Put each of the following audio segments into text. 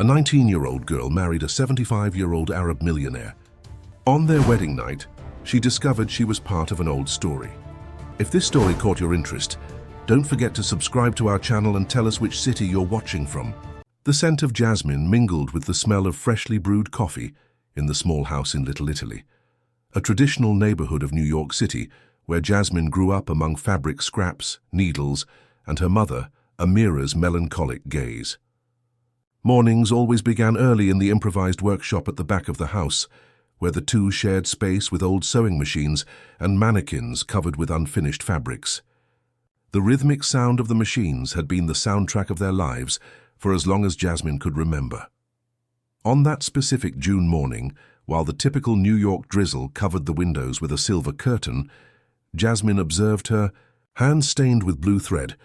A 19-year-old girl married a 75-year-old Arab millionaire. On their wedding night, she discovered she was part of an old story. If this story caught your interest, don't forget to subscribe to our channel and tell us which city you're watching from. The scent of jasmine mingled with the smell of freshly brewed coffee in the small house in Little Italy, a traditional neighborhood of New York City where Jasmine grew up among fabric scraps, needles, and her mother, Amira's melancholic gaze. Mornings always began early in the improvised workshop at the back of the house, where the two shared space with old sewing machines and mannequins covered with unfinished fabrics. The rhythmic sound of the machines had been the soundtrack of their lives for as long as Jasmine could remember. On that specific June morning, while the typical New York drizzle covered the windows with a silver curtain, Jasmine observed her, hands stained with blue thread,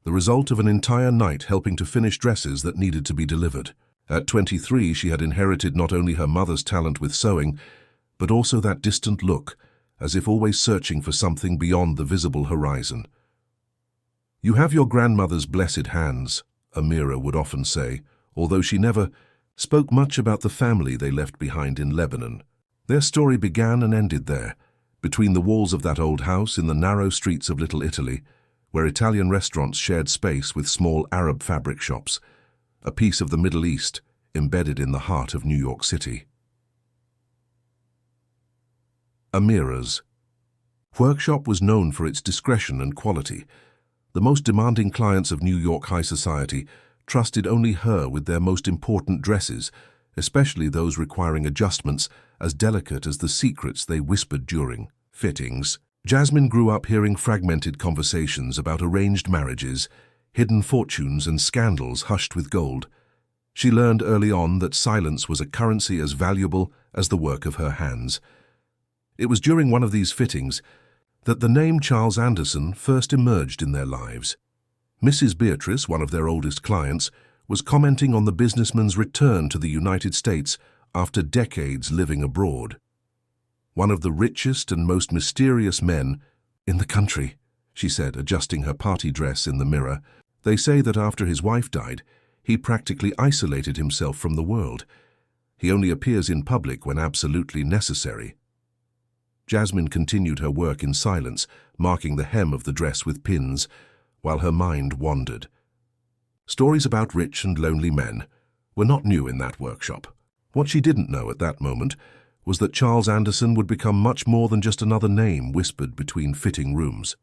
the result of an entire night helping to finish dresses that needed to be delivered. At 23, she had inherited not only her mother's talent with sewing, but also that distant look, as if always searching for something beyond the visible horizon. "You have your grandmother's blessed hands," Amira would often say, although she never spoke much about the family they left behind in Lebanon. Their story began and ended there, between the walls of that old house in the narrow streets of Little Italy, where Italian restaurants shared space with small Arab fabric shops, a piece of the Middle East embedded in the heart of New York City. Amira's workshop was known for its discretion and quality. The most demanding clients of New York high society trusted only her with their most important dresses, especially those requiring adjustments as delicate as the secrets they whispered during fittings. Jasmine grew up hearing fragmented conversations about arranged marriages, hidden fortunes, and scandals hushed with gold. She learned early on that silence was a currency as valuable as the work of her hands. It was during one of these fittings that the name Charles Anderson first emerged in their lives. Mrs. Beatrice, one of their oldest clients, was commenting on the businessman's return to the United States after decades living abroad. "One of the richest and most mysterious men in the country," she said, adjusting her party dress in the mirror. "They say that after his wife died, he practically isolated himself from the world. He only appears in public when absolutely necessary." Jasmine continued her work in silence, marking the hem of the dress with pins, while her mind wandered. Stories about rich and lonely men were not new in that workshop. What she didn't know at that moment was that Charles Anderson would become much more than just another name whispered between fitting rooms.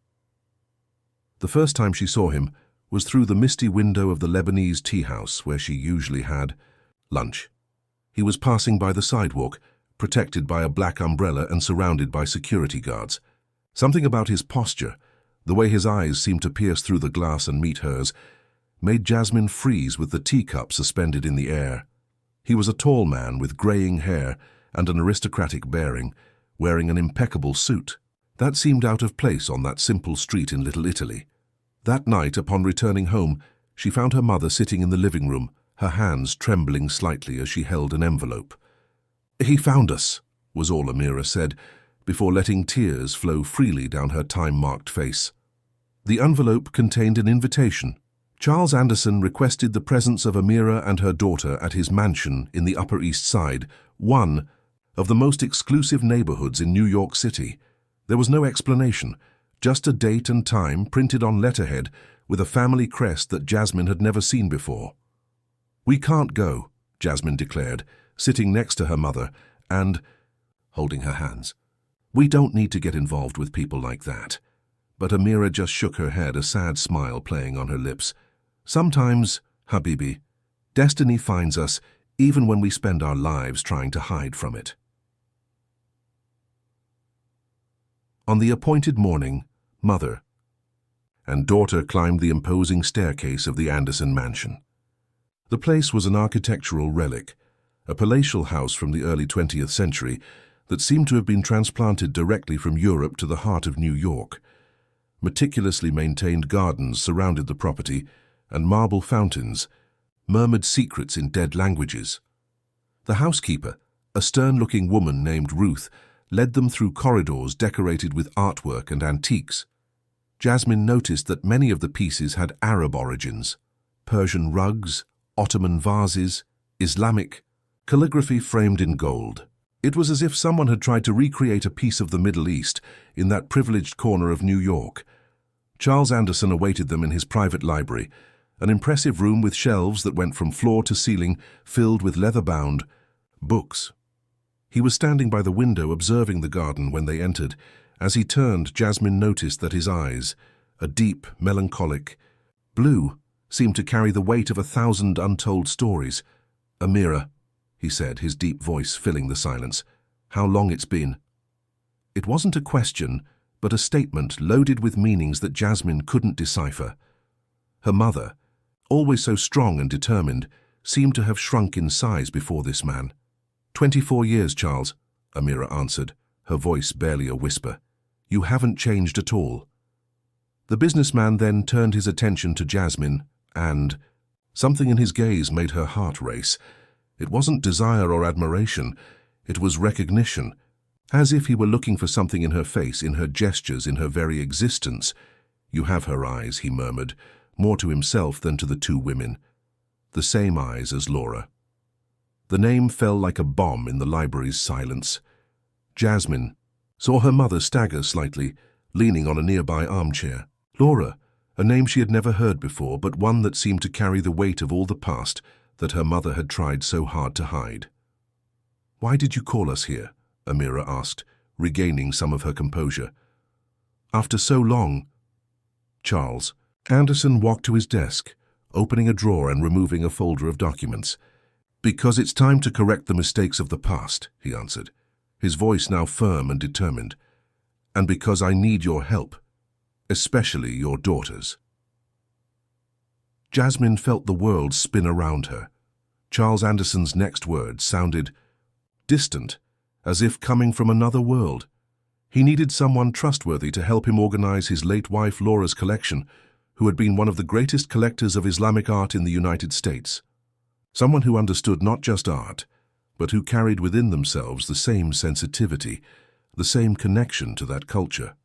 The first time she saw him was through the misty window of the Lebanese tea house where she usually had lunch. He was passing by the sidewalk, protected by a black umbrella and surrounded by security guards. Something about his posture, the way his eyes seemed to pierce through the glass and meet hers, made Jasmine freeze with the teacup suspended in the air. He was a tall man with graying hair and an aristocratic bearing, wearing an impeccable suit. That seemed out of place on that simple street in Little Italy. That night, upon returning home, she found her mother sitting in the living room, her hands trembling slightly as she held an envelope. "He found us," was all Amira said, before letting tears flow freely down her time-marked face. The envelope contained an invitation. Charles Anderson requested the presence of Amira and her daughter at his mansion in the Upper East Side, one of the most exclusive neighborhoods in New York City. There was no explanation, just a date and time printed on letterhead with a family crest that Jasmine had never seen before. "We can't go," Jasmine declared, sitting next to her mother and holding her hands. "We don't need to get involved with people like that." But Amira just shook her head, a sad smile playing on her lips. "Sometimes, Habibi, destiny finds us even when we spend our lives trying to hide from it." On the appointed morning, mother and daughter climbed the imposing staircase of the Anderson mansion. The place was an architectural relic, a palatial house from the early 20th century that seemed to have been transplanted directly from Europe to the heart of New York. Meticulously maintained gardens surrounded the property, and marble fountains murmured secrets in dead languages. The housekeeper, a stern-looking woman named Ruth, led them through corridors decorated with artwork and antiques. Jasmine noticed that many of the pieces had Arab origins: Persian rugs, Ottoman vases, Islamic, calligraphy framed in gold. It was as if someone had tried to recreate a piece of the Middle East in that privileged corner of New York. Charles Anderson awaited them in his private library, an impressive room with shelves that went from floor to ceiling, filled with leather-bound books. He was standing by the window observing the garden when they entered. As he turned, Jasmine noticed that his eyes, a deep, melancholic blue, seemed to carry the weight of 1,000 untold stories. "Amira," he said, his deep voice filling the silence. "How long it's been?" It wasn't a question, but a statement loaded with meanings that Jasmine couldn't decipher. Her mother, always so strong and determined, seemed to have shrunk in size before this man. 24 years, Charles," Amira answered, her voice barely a whisper. "You haven't changed at all." The businessman then turned his attention to Jasmine, and something in his gaze made her heart race. It wasn't desire or admiration, it was recognition, as if he were looking for something in her face, in her gestures, in her very existence. "You have her eyes," he murmured, more to himself than to the two women. "The same eyes as Laura." The name fell like a bomb in the library's silence. Jasmine saw her mother stagger slightly, leaning on a nearby armchair. Laura, a name she had never heard before, but one that seemed to carry the weight of all the past that her mother had tried so hard to hide. "Why did you call us here?" Amira asked, regaining some of her composure. "After so long." Charles Anderson walked to his desk, opening a drawer and removing a folder of documents. "Because it's time to correct the mistakes of the past," he answered, his voice now firm and determined. "And because I need your help, especially your daughter's." Jasmine felt the world spin around her. Charles Anderson's next words sounded distant, as if coming from another world. He needed someone trustworthy to help him organize his late wife Laura's collection, who had been one of the greatest collectors of Islamic art in the United States. Someone who understood not just art, but who carried within themselves the same sensitivity, the same connection to that culture.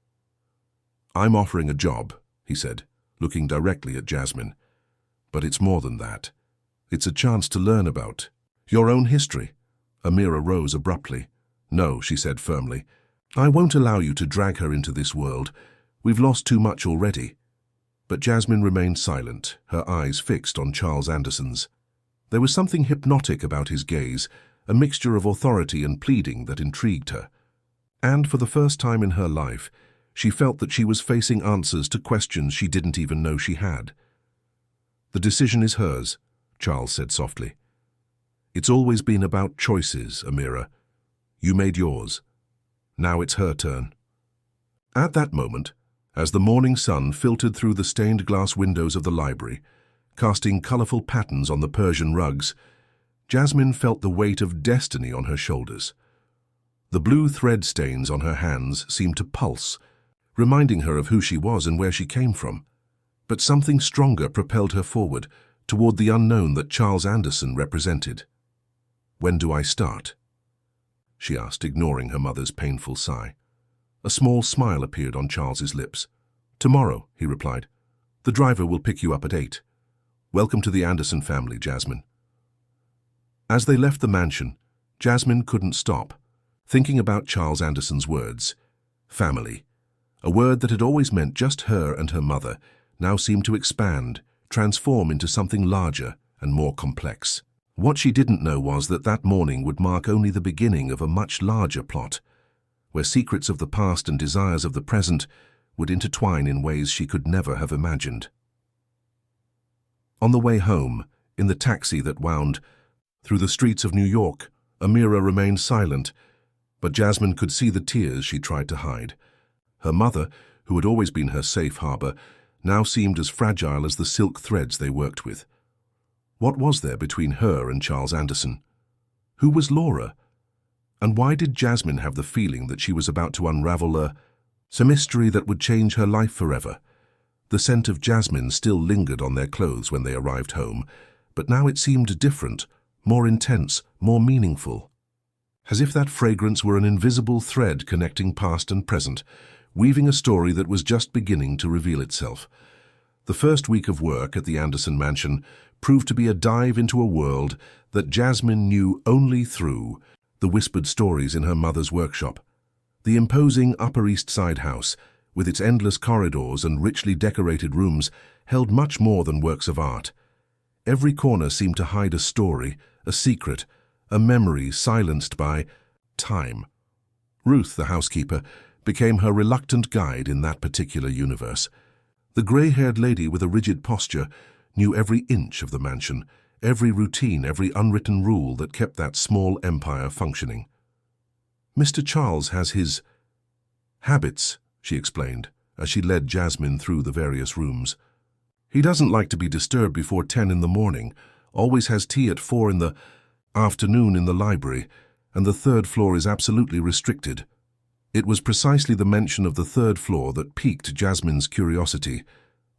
"I'm offering a job," he said, looking directly at Jasmine. "But it's more than that. It's a chance to learn about your own history." Amira rose abruptly. "No," she said firmly. "I won't allow you to drag her into this world. We've lost too much already." But Jasmine remained silent, her eyes fixed on Charles Anderson's. There was something hypnotic about his gaze, a mixture of authority and pleading that intrigued her. And for the first time in her life, she felt that she was facing answers to questions she didn't even know she had. "The decision is hers," Charles said softly. "It's always been about choices, Amira. You made yours. Now it's her turn." At that moment, as the morning sun filtered through the stained glass windows of the library, casting colorful patterns on the Persian rugs, Jasmine felt the weight of destiny on her shoulders. The blue thread stains on her hands seemed to pulse, reminding her of who she was and where she came from. But something stronger propelled her forward, toward the unknown that Charles Anderson represented. "When do I start?" she asked, ignoring her mother's painful sigh. A small smile appeared on Charles's lips. "Tomorrow," he replied. "The driver will pick you up at 8. Welcome to the Anderson family, Jasmine." As they left the mansion, Jasmine couldn't stop, thinking about Charles Anderson's words. Family. A word that had always meant just her and her mother, now seemed to expand, transform into something larger and more complex. What she didn't know was that that morning would mark only the beginning of a much larger plot, where secrets of the past and desires of the present would intertwine in ways she could never have imagined. On the way home, in the taxi that wound through the streets of New York, Amira remained silent, but Jasmine could see the tears she tried to hide. Her mother, who had always been her safe harbor, now seemed as fragile as the silk threads they worked with. What was there between her and Charles Anderson? Who was Laura? And why did Jasmine have the feeling that she was about to unravel some mystery that would change her life forever? The scent of jasmine still lingered on their clothes when they arrived home, but now it seemed different, more intense, more meaningful. As if that fragrance were an invisible thread connecting past and present, weaving a story that was just beginning to reveal itself. The first week of work at the Anderson mansion proved to be a dive into a world that Jasmine knew only through the whispered stories in her mother's workshop. The imposing Upper East Side house, with its endless corridors and richly decorated rooms, held much more than works of art. Every corner seemed to hide a story, a secret, a memory silenced by time. Ruth, the housekeeper, became her reluctant guide in that particular universe. The grey-haired lady with a rigid posture knew every inch of the mansion, every routine, every unwritten rule that kept that small empire functioning. "Mr. Charles has his habits," she explained, as she led Jasmine through the various rooms. "He doesn't like to be disturbed before 10 in the morning, always has tea at 4 in the afternoon in the library, and the third floor is absolutely restricted." It was precisely the mention of the third floor that piqued Jasmine's curiosity.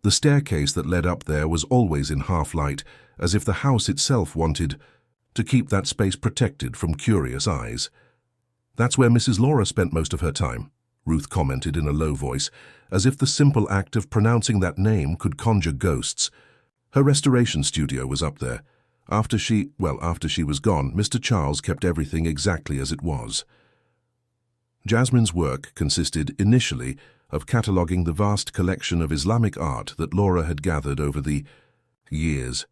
The staircase that led up there was always in half-light, as if the house itself wanted to keep that space protected from curious eyes. "That's where Mrs. Laura spent most of her time," Ruth commented in a low voice, as if the simple act of pronouncing that name could conjure ghosts. Her restoration studio was up there. After she was gone, Mr. Charles kept everything exactly as it was. Jasmine's work consisted initially of cataloguing the vast collection of Islamic art that Laura had gathered over the years.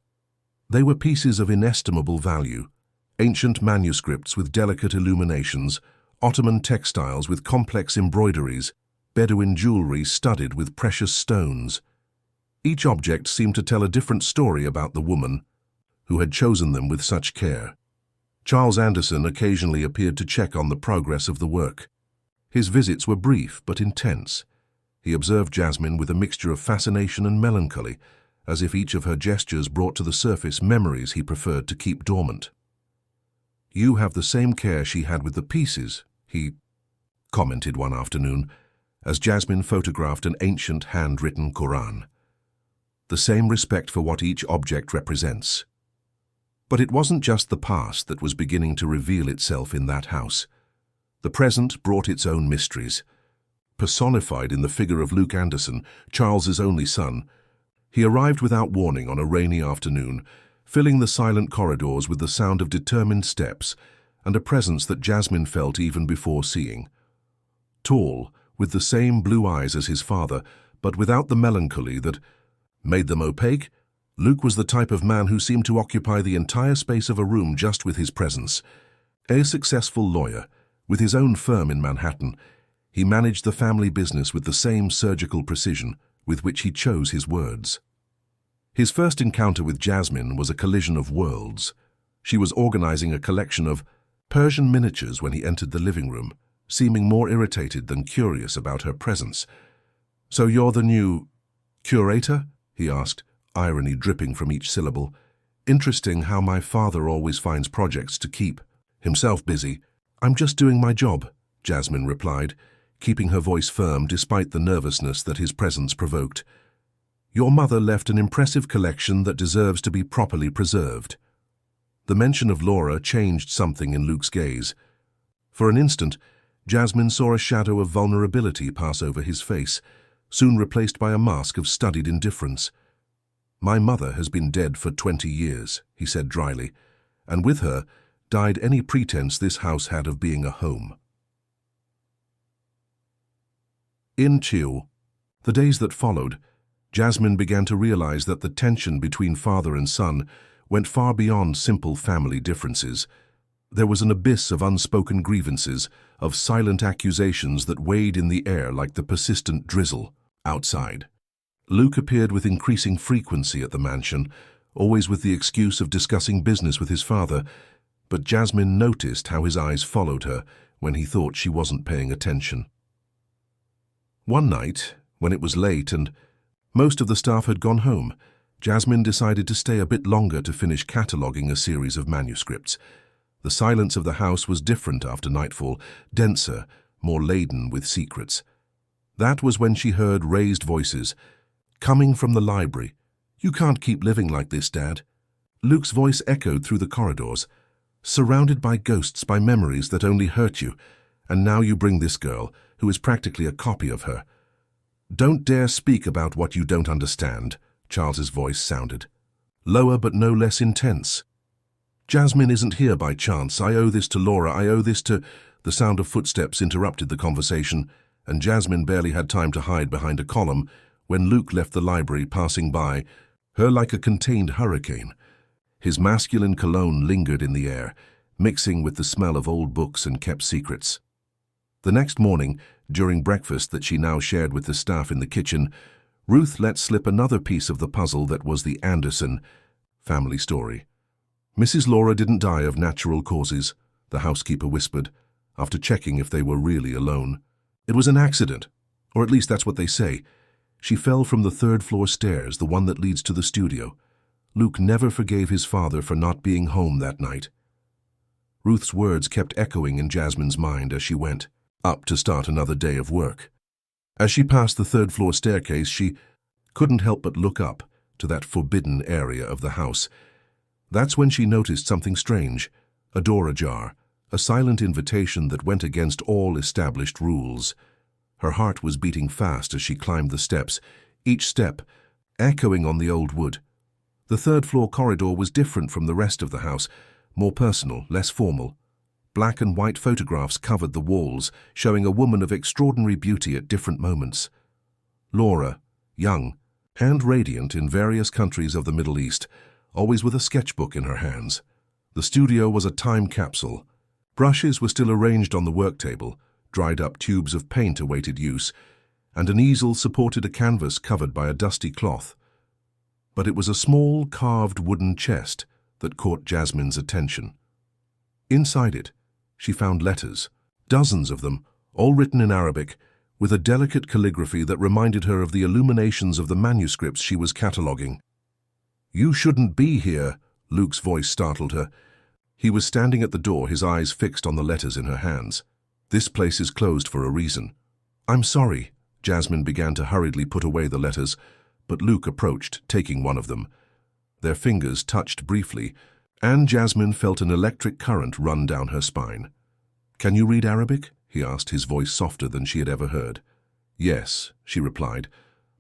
They were pieces of inestimable value: ancient manuscripts with delicate illuminations, Ottoman textiles with complex embroideries, Bedouin jewelry studded with precious stones. Each object seemed to tell a different story about the woman who had chosen them with such care. Charles Anderson occasionally appeared to check on the progress of the work. His visits were brief but intense. He observed Jasmine with a mixture of fascination and melancholy, as if each of her gestures brought to the surface memories he preferred to keep dormant. "You have the same care she had with the pieces," he commented one afternoon, as Jasmine photographed an ancient handwritten Quran. "The same respect for what each object represents." But it wasn't just the past that was beginning to reveal itself in that house. The present brought its own mysteries. Personified in the figure of Luke Anderson, Charles's only son, he arrived without warning on a rainy afternoon, filling the silent corridors with the sound of determined steps and a presence that Jasmine felt even before seeing. Tall, with the same blue eyes as his father, but without the melancholy that made them opaque, Luke was the type of man who seemed to occupy the entire space of a room just with his presence. A successful lawyer, with his own firm in Manhattan, he managed the family business with the same surgical precision with which he chose his words. His first encounter with Jasmine was a collision of worlds. She was organizing a collection of Persian miniatures when he entered the living room, seeming more irritated than curious about her presence. "So you're the new curator?" he asked, irony dripping from each syllable. "Interesting how my father always finds projects to keep himself busy." "I'm just doing my job," Jasmine replied, keeping her voice firm despite the nervousness that his presence provoked. "Your mother left an impressive collection that deserves to be properly preserved." The mention of Laura changed something in Luke's gaze. For an instant, Jasmine saw a shadow of vulnerability pass over his face, soon replaced by a mask of studied indifference. "My mother has been dead for 20 years, he said dryly, "and with her died any pretense this house had of being a home." In Chiu, the days that followed, Jasmine began to realize that the tension between father and son went far beyond simple family differences. There was an abyss of unspoken grievances, of silent accusations that weighed in the air like the persistent drizzle outside. Luke appeared with increasing frequency at the mansion, always with the excuse of discussing business with his father, but Jasmine noticed how his eyes followed her when he thought she wasn't paying attention. One night, when it was late and most of the staff had gone home, Jasmine decided to stay a bit longer to finish cataloguing a series of manuscripts. The silence of the house was different after nightfall, denser, more laden with secrets. That was when she heard raised voices, coming from the library. "You can't keep living like this, Dad." Luke's voice echoed through the corridors. "Surrounded by ghosts, by memories that only hurt you, and now you bring this girl, who is practically a copy of her." "Don't dare speak about what you don't understand," Charles's voice sounded. Lower but no less intense. Jasmine isn't here by chance. I owe this to Laura. I owe this to... The sound of footsteps interrupted the conversation, and Jasmine barely had time to hide behind a column when Luke left the library, passing by, her like a contained hurricane. His masculine cologne lingered in the air, mixing with the smell of old books and kept secrets. The next morning, during breakfast that she now shared with the staff in the kitchen, Ruth let slip another piece of the puzzle that was the Anderson family story. Mrs. Laura didn't die of natural causes, the housekeeper whispered, after checking if they were really alone. It was an accident, or at least that's what they say. She fell from the third-floor stairs, the one that leads to the studio. Luke never forgave his father for not being home that night. Ruth's words kept echoing in Jasmine's mind as she went up to start another day of work. As she passed the third-floor staircase, she couldn't help but look up to that forbidden area of the house. That's when she noticed something strange, a door ajar, a silent invitation that went against all established rules. Her heart was beating fast as she climbed the steps, each step echoing on the old wood. The third-floor corridor was different from the rest of the house, more personal, less formal. Black and white photographs covered the walls, showing a woman of extraordinary beauty at different moments. Laura, young, hand-radiant in various countries of the Middle East, always with a sketchbook in her hands. The studio was a time capsule. Brushes were still arranged on the work table, dried-up tubes of paint awaited use, and an easel supported a canvas covered by a dusty cloth. But it was a small, carved wooden chest that caught Jasmine's attention. Inside it, she found letters, dozens of them, all written in Arabic, with a delicate calligraphy that reminded her of the illuminations of the manuscripts she was cataloguing. "You shouldn't be here," Luke's voice startled her. He was standing at the door, his eyes fixed on the letters in her hands. "This place is closed for a reason." "I'm sorry." Jasmine began to hurriedly put away the letters, but Luke approached, taking one of them. Their fingers touched briefly, and Jasmine felt an electric current run down her spine. "Can you read Arabic?" he asked, his voice softer than she had ever heard. "Yes," she replied.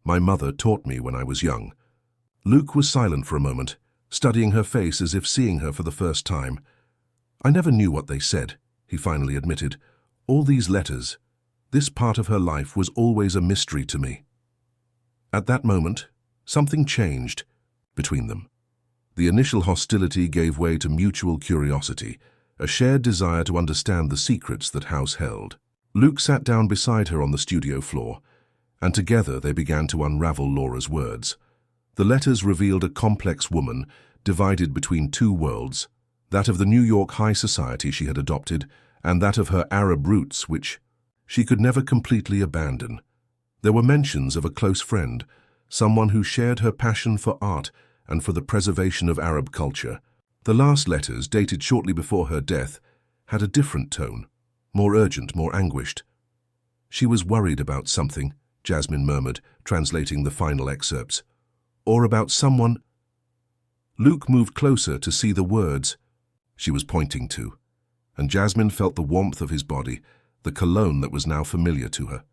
"My mother taught me when I was young." Luke was silent for a moment, studying her face as if seeing her for the first time. "I never knew what they said," he finally admitted. "All these letters, this part of her life was always a mystery to me." At that moment, something changed between them. The initial hostility gave way to mutual curiosity, a shared desire to understand the secrets that house held. Luke sat down beside her on the studio floor, and together they began to unravel Laura's words. The letters revealed a complex woman, divided between two worlds, that of the New York high society she had adopted, and that of her Arab roots, which she could never completely abandon. There were mentions of a close friend, someone who shared her passion for art and for the preservation of Arab culture. The last letters, dated shortly before her death, had a different tone, more urgent, more anguished. "She was worried about something," Jasmine murmured, translating the final excerpts. "Or about someone—" Luke moved closer to see the words she was pointing to, and Jasmine felt the warmth of his body, the cologne that was now familiar to her.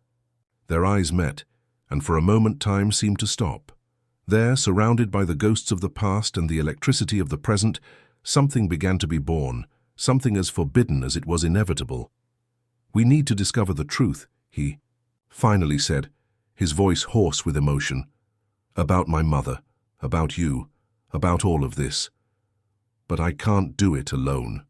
Their eyes met, and for a moment time seemed to stop. There, surrounded by the ghosts of the past and the electricity of the present, something began to be born, something as forbidden as it was inevitable. "We need to discover the truth," he finally said, his voice hoarse with emotion. "About my mother, about you, about all of this. But I can't do it alone."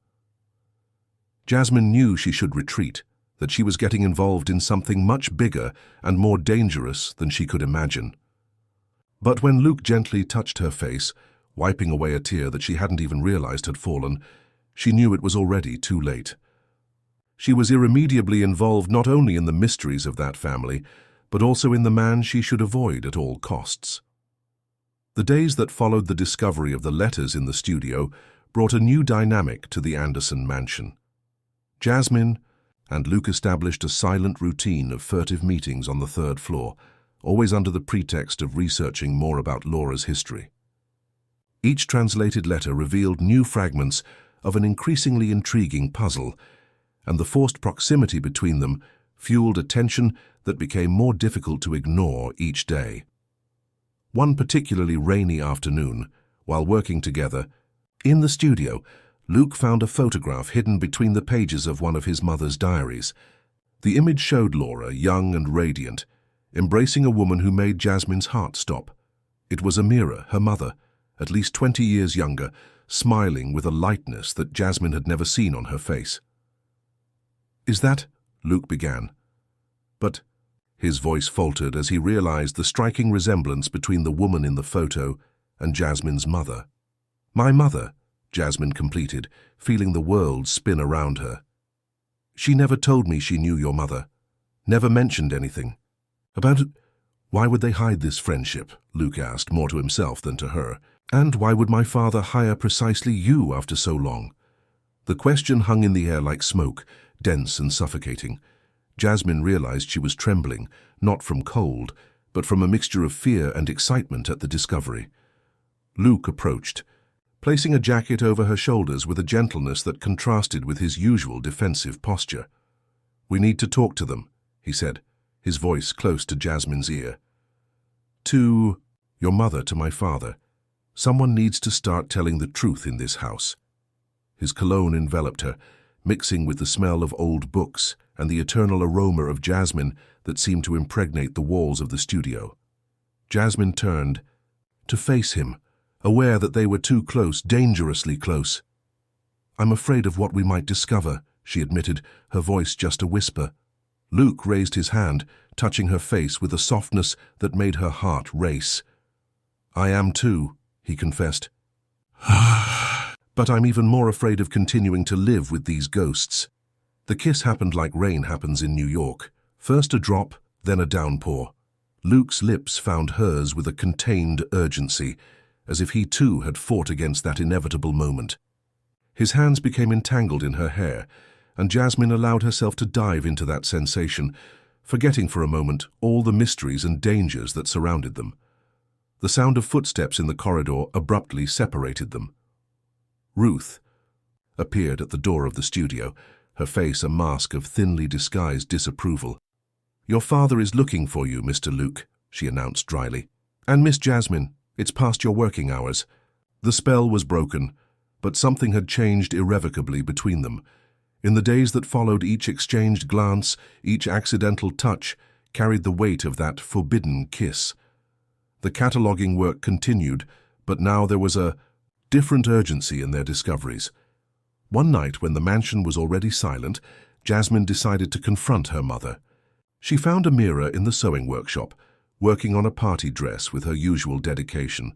Jasmine knew she should retreat, that she was getting involved in something much bigger and more dangerous than she could imagine. But when Luke gently touched her face, wiping away a tear that she hadn't even realized had fallen, she knew it was already too late. She was irremediably involved not only in the mysteries of that family, but also in the man she should avoid at all costs. The days that followed the discovery of the letters in the studio brought a new dynamic to the Anderson mansion. Jasmine and Luke established a silent routine of furtive meetings on the third floor, always under the pretext of researching more about Laura's history. Each translated letter revealed new fragments of an increasingly intriguing puzzle, and the forced proximity between them fueled a tension that became more difficult to ignore each day. One particularly rainy afternoon, while working together, in the studio, Luke found a photograph hidden between the pages of one of his mother's diaries. The image showed Laura, young and radiant, embracing a woman who made Jasmine's heart stop. It was Amira, her mother, at least 20 years younger, smiling with a lightness that Jasmine had never seen on her face. "Is that—" Luke began. But his voice faltered as he realized the striking resemblance between the woman in the photo and Jasmine's mother. "My mother," Jasmine completed, feeling the world spin around her. "She never told me she knew your mother. Never mentioned anything. About it. Why would they hide this friendship?" Luke asked, more to himself than to her. "And why would my father hire precisely you after so long?" The question hung in the air like smoke, dense and suffocating. Jasmine realized she was trembling, not from cold, but from a mixture of fear and excitement at the discovery. Luke approached, placing a jacket over her shoulders with a gentleness that contrasted with his usual defensive posture. "We need to talk to them," he said, his voice close to Jasmine's ear. "To your mother, to my father. Someone needs to start telling the truth in this house." His cologne enveloped her, mixing with the smell of old books and the eternal aroma of jasmine that seemed to impregnate the walls of the studio. Jasmine turned to face him, aware that they were too close, dangerously close. "I'm afraid of what we might discover," she admitted, her voice just a whisper. Luke raised his hand, touching her face with a softness that made her heart race. "I am too," he confessed. "But I'm even more afraid of continuing to live with these ghosts." The kiss happened like rain happens in New York. First a drop, then a downpour. Luke's lips found hers with a contained urgency, as if he too had fought against that inevitable moment. His hands became entangled in her hair, and Jasmine allowed herself to dive into that sensation, forgetting for a moment all the mysteries and dangers that surrounded them. The sound of footsteps in the corridor abruptly separated them. Ruth appeared at the door of the studio, her face a mask of thinly disguised disapproval. "Your father is looking for you, Mr. Luke," she announced dryly. "And Miss Jasmine, it's past your working hours." The spell was broken, but something had changed irrevocably between them. In the days that followed, each exchanged glance, each accidental touch, carried the weight of that forbidden kiss. The cataloguing work continued, but now there was a different urgency in their discoveries. One night, when the mansion was already silent, Jasmine decided to confront her mother. She found Amira in the sewing workshop, working on a party dress with her usual dedication.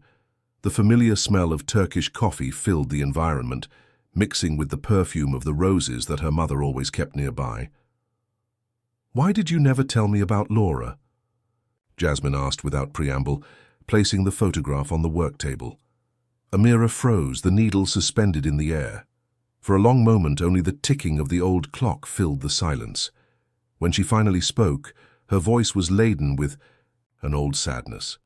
The familiar smell of Turkish coffee filled the environment, mixing with the perfume of the roses that her mother always kept nearby. "Why did you never tell me about Laura?" Jasmine asked without preamble, placing the photograph on the work table. Amira froze, the needle suspended in the air. For a long moment, only the ticking of the old clock filled the silence. When she finally spoke, her voice was laden with an old sadness.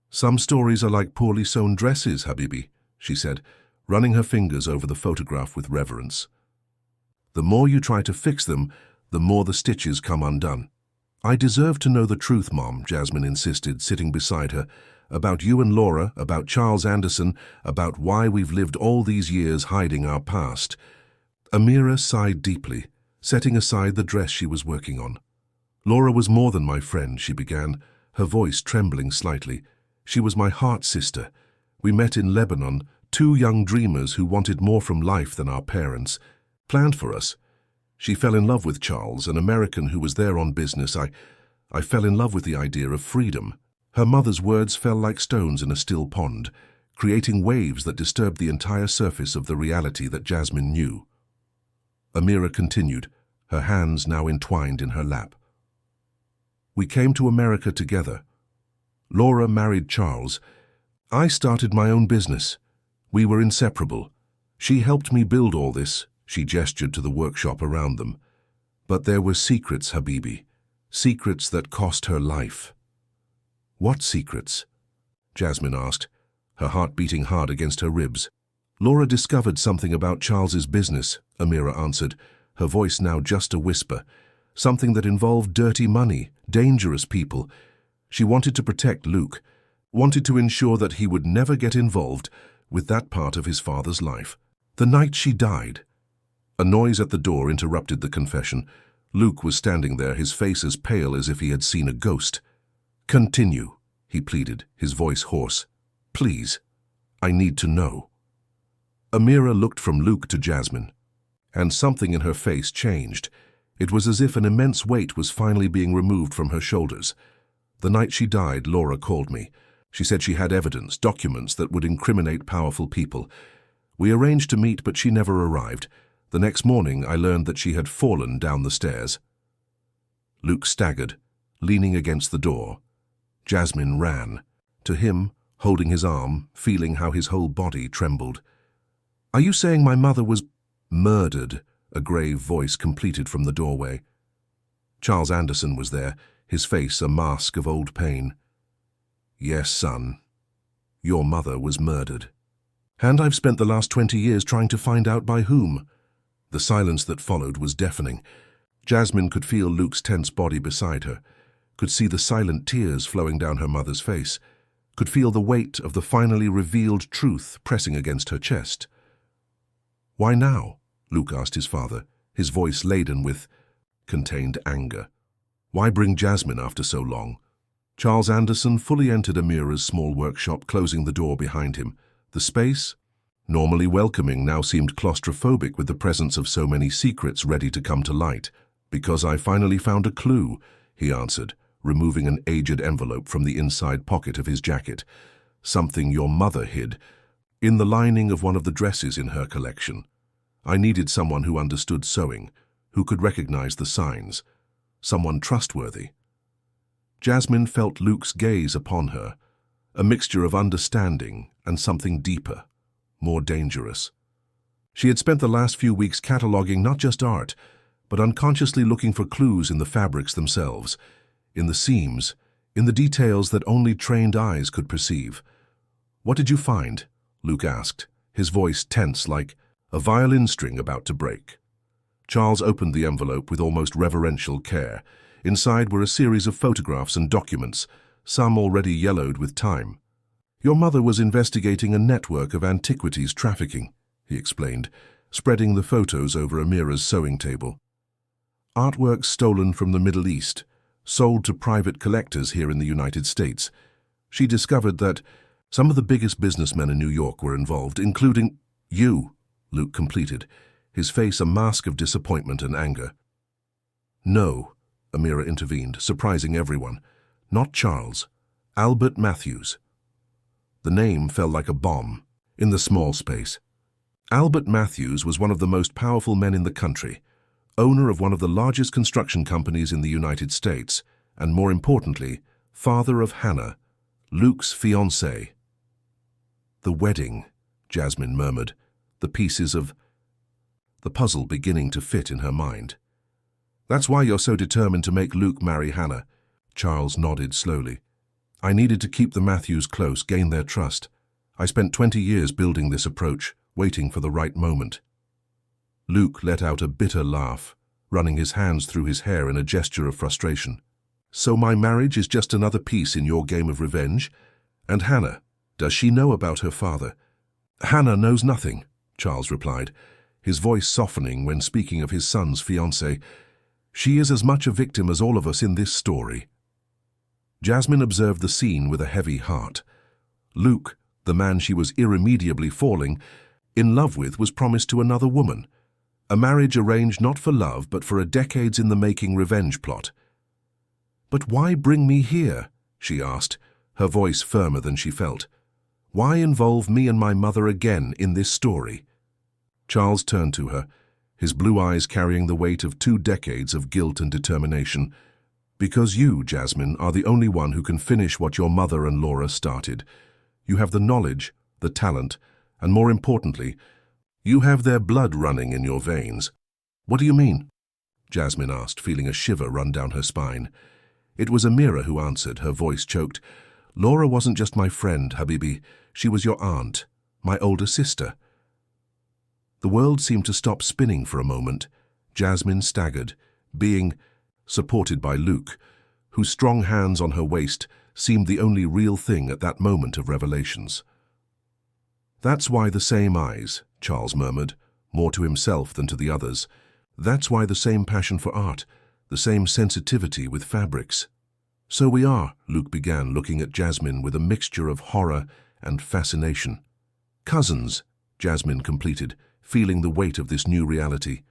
"Some stories are like poorly sewn dresses, Habibi," she said, running her fingers over the photograph with reverence. "The more you try to fix them, the more the stitches come undone." "I deserve to know the truth, Mom," Jasmine insisted, sitting beside her. "About you and Laura, about Charles Anderson, about why we've lived all these years hiding our past." Amira sighed deeply, setting aside the dress she was working on. "Laura was more than my friend," she began, her voice trembling slightly. "She was my heart-sister. We met in Lebanon, two young dreamers who wanted more from life than our parents planned for us. She fell in love with Charles, an American who was there on business. I fell in love with the idea of freedom." Her mother's words fell like stones in a still pond, creating waves that disturbed the entire surface of the reality that Jasmine knew. Amira continued, her hands now entwined in her lap. "We came to America together. Laura married Charles. I started my own business. We were inseparable. She helped me build all this," she gestured to the workshop around them. "But there were secrets, Habibi, secrets that cost her life." "What secrets?" Jasmine asked, her heart beating hard against her ribs. "Laura discovered something about Charles's business," Amira answered, her voice now just a whisper. "Something that involved dirty money, dangerous people. She wanted to protect Luke, wanted to ensure that he would never get involved with that part of his father's life." The night she died. A noise at the door interrupted the confession. Luke was standing there, his face as pale as if he had seen a ghost. "Continue," he pleaded, his voice hoarse. "Please, I need to know." Amira looked from Luke to Jasmine, and something in her face changed. It was as if an immense weight was finally being removed from her shoulders. "The night she died, Laura called me. She said she had evidence, documents that would incriminate powerful people. We arranged to meet, but she never arrived. The next morning, I learned that she had fallen down the stairs." Luke staggered, leaning against the door. Jasmine ran. To him, holding his arm, feeling how his whole body trembled. "Are you saying my mother was murdered?" a grave voice completed from the doorway. Charles Anderson was there, his face a mask of old pain. "Yes, son. Your mother was murdered. And I've spent the last 20 years trying to find out by whom." The silence that followed was deafening. Jasmine could feel Luke's tense body beside her, could see the silent tears flowing down her mother's face, could feel the weight of the finally revealed truth pressing against her chest. "Why now?" Luke asked his father, his voice laden with contained anger. "Why bring Jasmine after so long?" Charles Anderson fully entered Amira's small workshop, closing the door behind him. The space, normally welcoming, now seemed claustrophobic with the presence of so many secrets ready to come to light. "Because I finally found a clue," he answered, removing an aged envelope from the inside pocket of his jacket. "Something your mother hid, in the lining of one of the dresses in her collection. I needed someone who understood sewing, who could recognize the signs, someone trustworthy." Jasmine felt Luke's gaze upon her, a mixture of understanding and something deeper, more dangerous. She had spent the last few weeks cataloging not just art, but unconsciously looking for clues in the fabrics themselves, in the seams, in the details that only trained eyes could perceive. "What did you find?" Luke asked, his voice tense like a violin string about to break. Charles opened the envelope with almost reverential care. Inside were a series of photographs and documents, some already yellowed with time. "Your mother was investigating a network of antiquities trafficking," he explained, spreading the photos over Amira's sewing table. "Artworks stolen from the Middle East, sold to private collectors here in the United States. She discovered that some of the biggest businessmen in New York were involved, including you," Luke completed, his face a mask of disappointment and anger. "No," Amira intervened, surprising everyone. "Not Charles. Albert Matthews." The name fell like a bomb in the small space. Albert Matthews was one of the most powerful men in the country, owner of one of the largest construction companies in the United States, and more importantly, father of Hannah, Luke's fiancée. "The wedding," Jasmine murmured, the pieces of the puzzle beginning to fit in her mind. "That's why you're so determined to make Luke marry Hannah," Charles nodded slowly. "I needed to keep the Matthews close, gain their trust. I spent 20 years building this approach, waiting for the right moment." Luke let out a bitter laugh, running his hands through his hair in a gesture of frustration. "So my marriage is just another piece in your game of revenge? And Hannah, does she know about her father?" "Hannah knows nothing," Charles replied, his voice softening when speaking of his son's fiancée. "She is as much a victim as all of us in this story." Jasmine observed the scene with a heavy heart. Luke, the man she was irremediably falling in love with, was promised to another woman. A marriage arranged not for love, but for a decades-in-the-making revenge plot. "But why bring me here?" she asked, her voice firmer than she felt. "Why involve me and my mother again in this story?" Charles turned to her, his blue eyes carrying the weight of 2 decades of guilt and determination. "Because you, Jasmine, are the only one who can finish what your mother and Laura started. You have the knowledge, the talent, and more importantly, you have their blood running in your veins." "What do you mean?" Jasmine asked, feeling a shiver run down her spine. It was Amira who answered, her voice choked. "Laura wasn't just my friend, Habibi. She was your aunt, my older sister." The world seemed to stop spinning for a moment. Jasmine staggered, being supported by Luke, whose strong hands on her waist seemed the only real thing at that moment of revelations. "That's why the same eyes," Charles murmured, more to himself than to the others. That's why the same passion for art, the same sensitivity with fabrics. So we are, Luke began, looking at Jasmine with a mixture of horror and fascination. Cousins, Jasmine completed, feeling the weight of this new reality.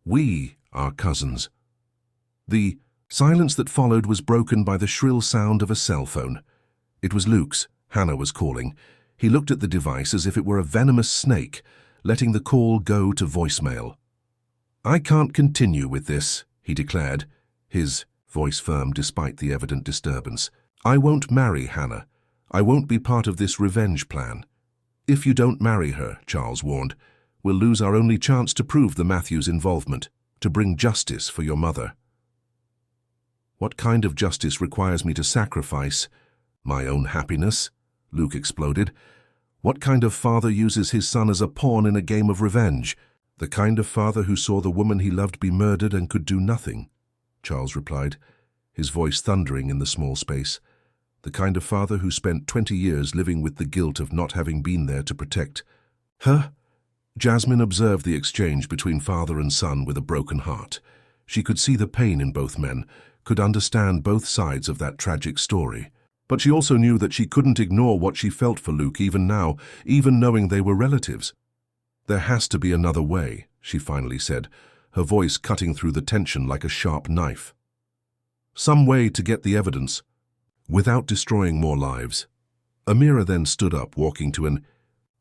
We are cousins. The silence that followed was broken by the shrill sound of a cell phone. It was Luke's. Hannah was calling. He looked at the device as if it were a venomous snake, letting the call go to voicemail. "I can't continue with this," he declared, his voice firm despite the evident disturbance. "I won't marry Hannah. I won't be part of this revenge plan." "If you don't marry her," Charles warned, "we'll lose our only chance to prove the Matthews involvement, to bring justice for your mother." "What kind of justice requires me to sacrifice my own happiness?" Luke exploded. "What kind of father uses his son as a pawn in a game of revenge?" "The kind of father who saw the woman he loved be murdered and could do nothing," Charles replied, his voice thundering in the small space. "The kind of father who spent 20 years living with the guilt of not having been there to protect her." Jasmine observed the exchange between father and son with a broken heart. She could see the pain in both men, could understand both sides of that tragic story. But she also knew that she couldn't ignore what she felt for Luke even now, even knowing they were relatives. "There has to be another way," she finally said, her voice cutting through the tension like a sharp knife. "Some way to get the evidence, without destroying more lives." Amira then stood up, walking to an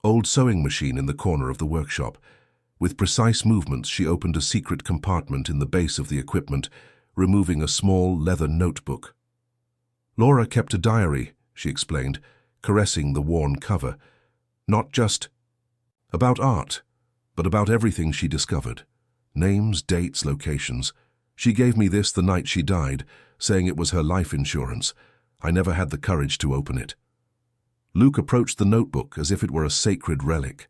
old sewing machine in the corner of the workshop. With precise movements, she opened a secret compartment in the base of the equipment, removing a small leather notebook. "Laura kept a diary," she explained, caressing the worn cover. "Not just about art, but about everything she discovered. Names, dates, locations. She gave me this the night she died, saying it was her life insurance. I never had the courage to open it." Luke approached the notebook as if it were a sacred relic.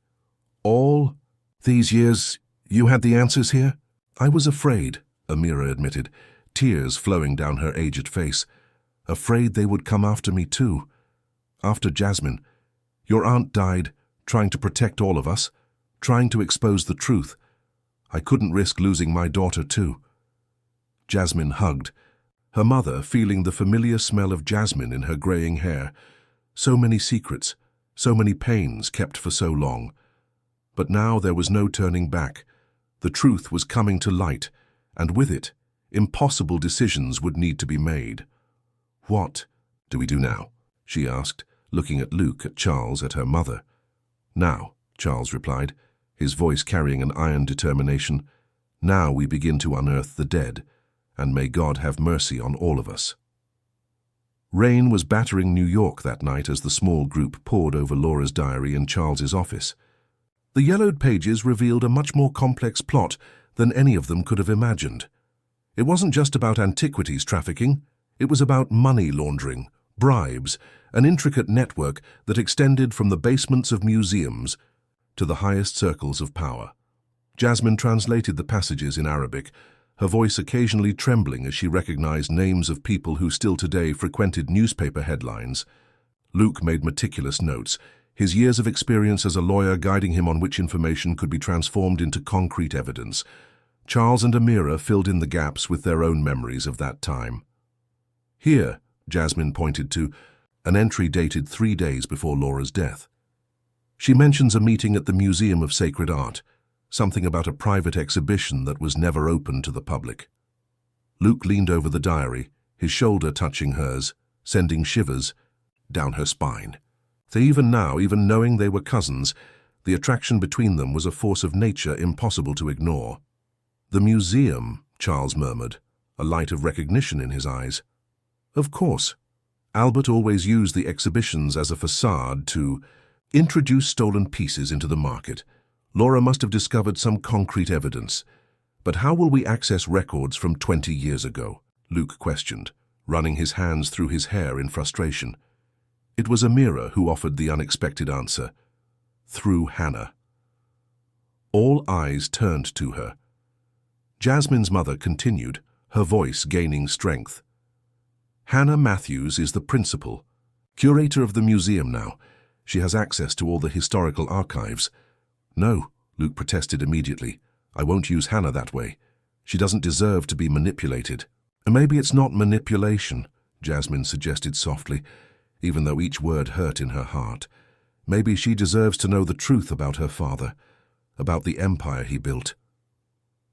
"All these years, you had the answers here?" "I was afraid," Amira admitted, tears flowing down her aged face. "Afraid they would come after me too. After Jasmine. Your aunt died, trying to protect all of us, trying to expose the truth. I couldn't risk losing my daughter too." Jasmine hugged, her mother feeling the familiar smell of jasmine in her graying hair. So many secrets, so many pains kept for so long. But now there was no turning back. The truth was coming to light, and with it, impossible decisions would need to be made. "What do we do now?" she asked, looking at Luke, at Charles, at her mother. "Now," Charles replied, his voice carrying an iron determination, "now we begin to unearth the dead, and may God have mercy on all of us." Rain was battering New York that night as the small group pored over Laura's diary in Charles's office. The yellowed pages revealed a much more complex plot than any of them could have imagined. It wasn't just about antiquities trafficking. It was about money laundering, bribes, an intricate network that extended from the basements of museums to the highest circles of power. Jasmine translated the passages in Arabic, her voice occasionally trembling as she recognized names of people who still today frequented newspaper headlines. Luke made meticulous notes, his years of experience as a lawyer guiding him on which information could be transformed into concrete evidence. Charles and Amira filled in the gaps with their own memories of that time. "Here," Jasmine pointed to, an entry dated 3 days before Laura's death. She mentions a meeting at the Museum of Sacred Art, something about a private exhibition that was never open to the public. Luke leaned over the diary, his shoulder touching hers, sending shivers down her spine. So even now, even knowing they were cousins, the attraction between them was a force of nature impossible to ignore. "The museum," Charles murmured, a light of recognition in his eyes. "Of course. Albert always used the exhibitions as a facade to introduce stolen pieces into the market. Laura must have discovered some concrete evidence. But how will we access records from 20 years ago?" Luke questioned, running his hands through his hair in frustration. It was Amira who offered the unexpected answer. "Through Hannah." All eyes turned to her. Jasmine's mother continued, her voice gaining strength. "Hannah Matthews is the principal, curator of the museum now. She has access to all the historical archives." "No," Luke protested immediately. I won't use Hannah that way. She doesn't deserve to be manipulated. And maybe it's not manipulation, Jasmine suggested softly, even though each word hurt in her heart. Maybe she deserves to know the truth about her father, about the empire he built.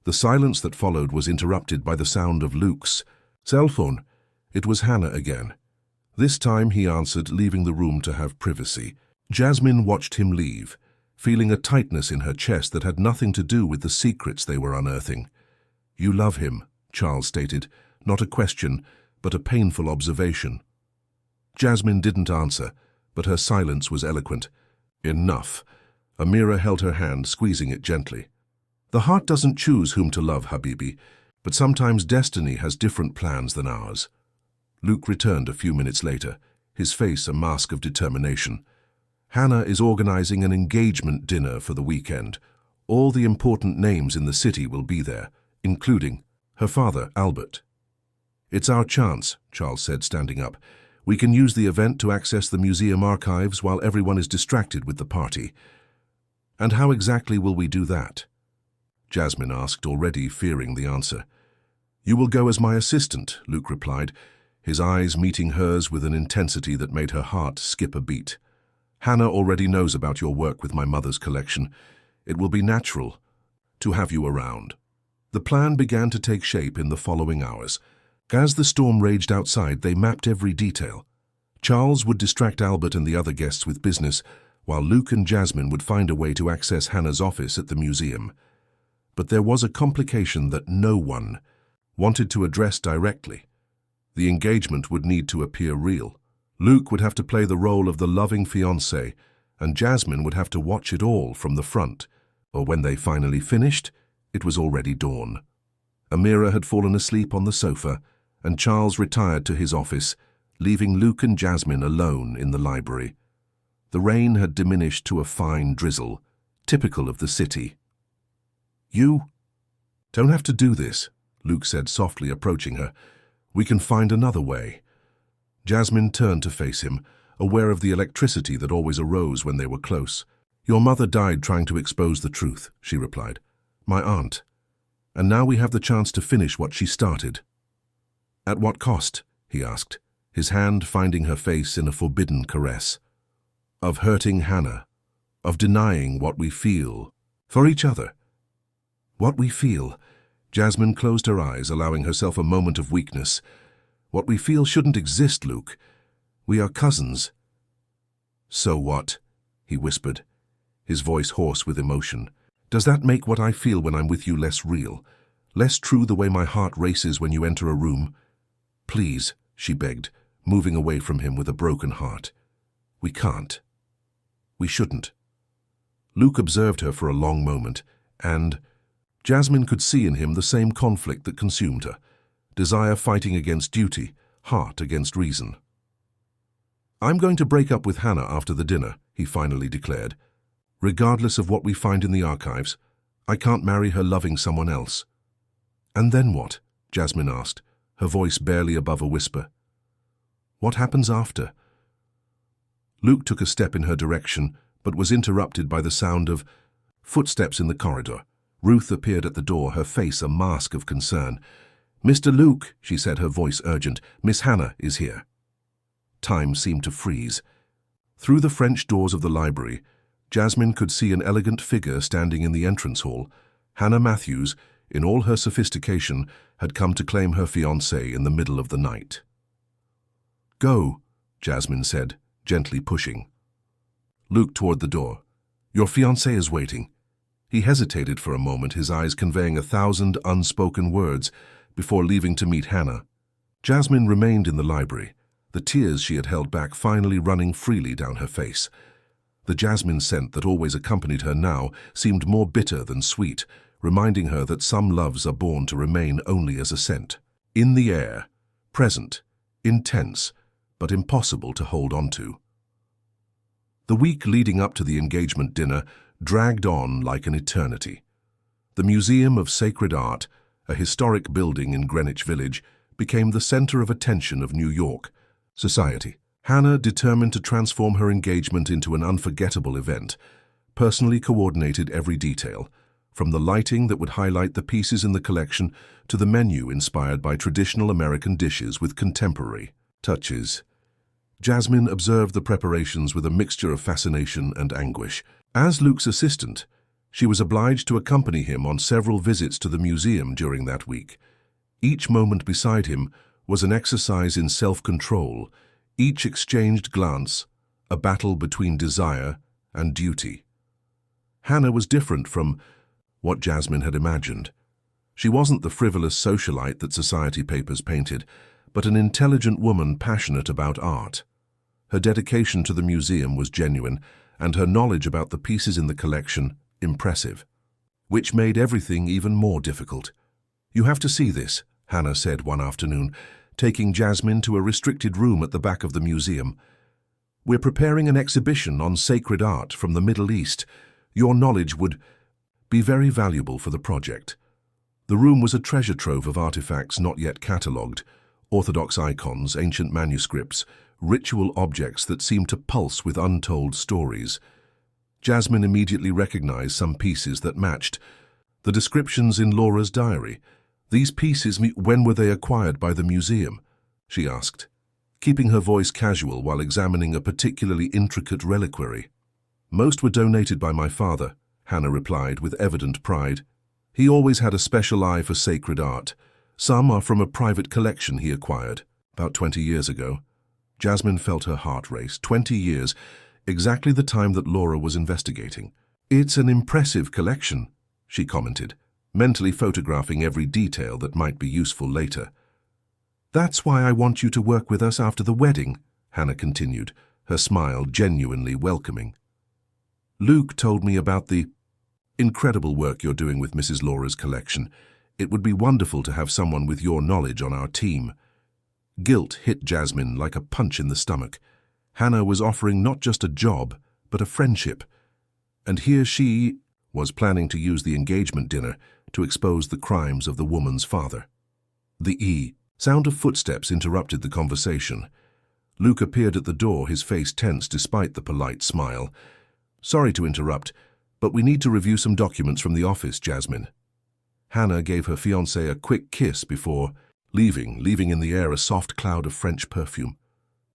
The silence that followed was interrupted by the sound of Luke's cell phone. It was Hannah again. This time he answered, leaving the room to have privacy. Jasmine watched him leave, feeling a tightness in her chest that had nothing to do with the secrets they were unearthing. You love him, Charles stated, not a question, but a painful observation. Jasmine didn't answer, but her silence was eloquent. Enough. Amira held her hand, squeezing it gently. The heart doesn't choose whom to love, Habibi, but sometimes destiny has different plans than ours. Luke returned a few minutes later, his face a mask of determination. Hannah is organizing an engagement dinner for the weekend. All the important names in the city will be there, including her father, Albert. It's our chance, Charles said, standing up. We can use the event to access the museum archives while everyone is distracted with the party. And how exactly will we do that? Jasmine asked, already fearing the answer. You will go as my assistant, Luke replied, his eyes meeting hers with an intensity that made her heart skip a beat. Hannah already knows about your work with my mother's collection. It will be natural to have you around. The plan began to take shape in the following hours. As the storm raged outside, they mapped every detail. Charles would distract Albert and the other guests with business, while Luke and Jasmine would find a way to access Hannah's office at the museum. But there was a complication that no one wanted to address directly. The engagement would need to appear real. Luke would have to play the role of the loving fiancé, and Jasmine would have to watch it all from the front. Or when they finally finished, it was already dawn. Amira had fallen asleep on the sofa, and Charles retired to his office, leaving Luke and Jasmine alone in the library. The rain had diminished to a fine drizzle, typical of the city. You don't have to do this, Luke said softly, approaching her. We can find another way. Jasmine turned to face him, aware of the electricity that always arose when they were close. Your mother died trying to expose the truth, she replied. My aunt. And now we have the chance to finish what she started. At what cost? He asked, his hand finding her face in a forbidden caress. Of hurting Hannah, of denying what we feel for each other. What we feel. Jasmine closed her eyes, allowing herself a moment of weakness. What we feel shouldn't exist, Luke. We are cousins. So what? He whispered, his voice hoarse with emotion. Does that make what I feel when I'm with you less real? Less true the way my heart races when you enter a room? Please, she begged, moving away from him with a broken heart. We can't. We shouldn't. Luke observed her for a long moment, and Jasmine could see in him the same conflict that consumed her. Desire fighting against duty, heart against reason. I'm going to break up with Hannah after the dinner, he finally declared. Regardless of what we find in the archives, I can't marry her loving someone else. And then what? Jasmine asked, her voice barely above a whisper. What happens after? Luke took a step in her direction, but was interrupted by the sound of footsteps in the corridor. Ruth appeared at the door, her face a mask of concern. Mr. Luke, she said, her voice urgent, Miss Hannah is here. Time seemed to freeze. Through the French doors of the library, Jasmine could see an elegant figure standing in the entrance hall. Hannah Matthews, in all her sophistication, had come to claim her fiancé in the middle of the night. Go, Jasmine said, gently pushing. Luke toward the door. Your fiancé is waiting. He hesitated for a moment, his eyes conveying 1,000 unspoken words, before leaving to meet Hannah. Jasmine remained in the library, the tears she had held back finally running freely down her face. The jasmine scent that always accompanied her now seemed more bitter than sweet, reminding her that some loves are born to remain only as a scent. In the air, present, intense, but impossible to hold on to. The week leading up to the engagement dinner dragged on like an eternity. The Museum of Sacred Art, a historic building in Greenwich Village, became the center of attention of New York society. Hannah determined to transform her engagement into an unforgettable event, personally coordinated every detail, from the lighting that would highlight the pieces in the collection to the menu inspired by traditional American dishes with contemporary touches. Jasmine observed the preparations with a mixture of fascination and anguish. As Luke's assistant, she was obliged to accompany him on several visits to the museum during that week. Each moment beside him was an exercise in self-control, each exchanged glance a battle between desire and duty. Hannah was different from what Jasmine had imagined. She wasn't the frivolous socialite that society papers painted, but an intelligent woman passionate about art. Her dedication to the museum was genuine, and her knowledge about the pieces in the collection impressive, which made everything even more difficult. "You have to see this," Hannah said one afternoon, taking Jasmine to a restricted room at the back of the museum. "We're preparing an exhibition on sacred art from the Middle East. Your knowledge would be very valuable for the project." The room was a treasure trove of artifacts not yet catalogued, Orthodox icons, ancient manuscripts, ritual objects that seemed to pulse with untold stories. Jasmine immediately recognized some pieces that matched the descriptions in Laura's diary. "These pieces, when were they acquired by the museum?" she asked, keeping her voice casual while examining a particularly intricate reliquary. "Most were donated by my father," Hannah replied with evident pride. "He always had a special eye for sacred art. Some are from a private collection he acquired about 20 years ago." Jasmine felt her heart race. 20 years, exactly the time that Laura was investigating. "It's an impressive collection," she commented, mentally photographing every detail that might be useful later. "That's why I want you to work with us after the wedding," Hannah continued, her smile genuinely welcoming. "Luke told me about the incredible work you're doing with Mrs. Laura's collection. It would be wonderful to have someone with your knowledge on our team." Guilt hit Jasmine like a punch in the stomach. Hannah was offering not just a job, but a friendship. And here she was planning to use the engagement dinner to expose the crimes of the woman's father. The sound of footsteps interrupted the conversation. Luke appeared at the door, his face tense despite the polite smile. "Sorry to interrupt, but we need to review some documents from the office, Jasmine." Hannah gave her fiancé a quick kiss before leaving in the air a soft cloud of French perfume.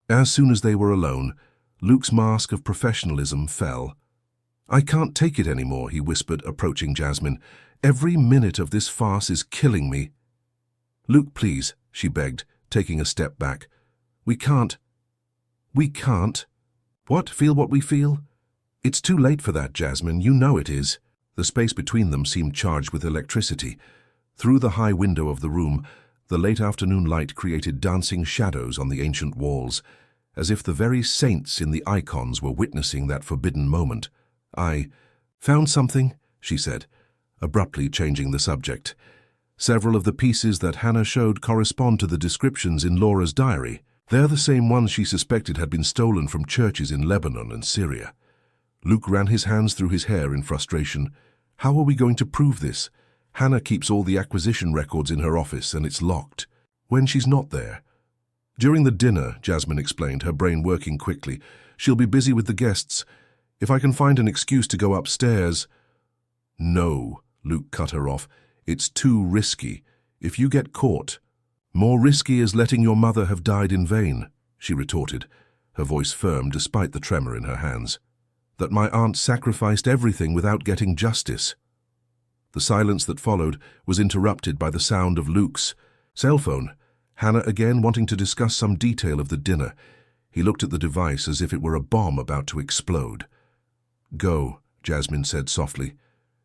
As soon as they were alone, Luke's mask of professionalism fell. "I can't take it anymore," he whispered, approaching Jasmine. "Every minute of this farce is killing me." "Luke, please," she begged, taking a step back. We can't." "What? Feel what we feel?" "It's too late for that, Jasmine. You know it is." The space between them seemed charged with electricity. Through the high window of the room, the late afternoon light created dancing shadows on the ancient walls, as if the very saints in the icons were witnessing that forbidden moment. "I found something," she said, abruptly changing the subject. "Several of the pieces that Hannah showed correspond to the descriptions in Laura's diary. They're the same ones she suspected had been stolen from churches in Lebanon and Syria." Luke ran his hands through his hair in frustration. "How are we going to prove this? Hannah keeps all the acquisition records in her office, and it's locked. When she's not there." "During the dinner," Jasmine explained, her brain working quickly. "She'll be busy with the guests. If I can find an excuse to go upstairs—" "No," Luke cut her off. "It's too risky. If you get caught—" "More risky is letting your mother have died in vain," she retorted, her voice firm despite the tremor in her hands. "That my aunt sacrificed everything without getting justice." The silence that followed was interrupted by the sound of Luke's cell phone, Hannah again wanting to discuss some detail of the dinner. He looked at the device as if it were a bomb about to explode. "Go," Jasmine said softly.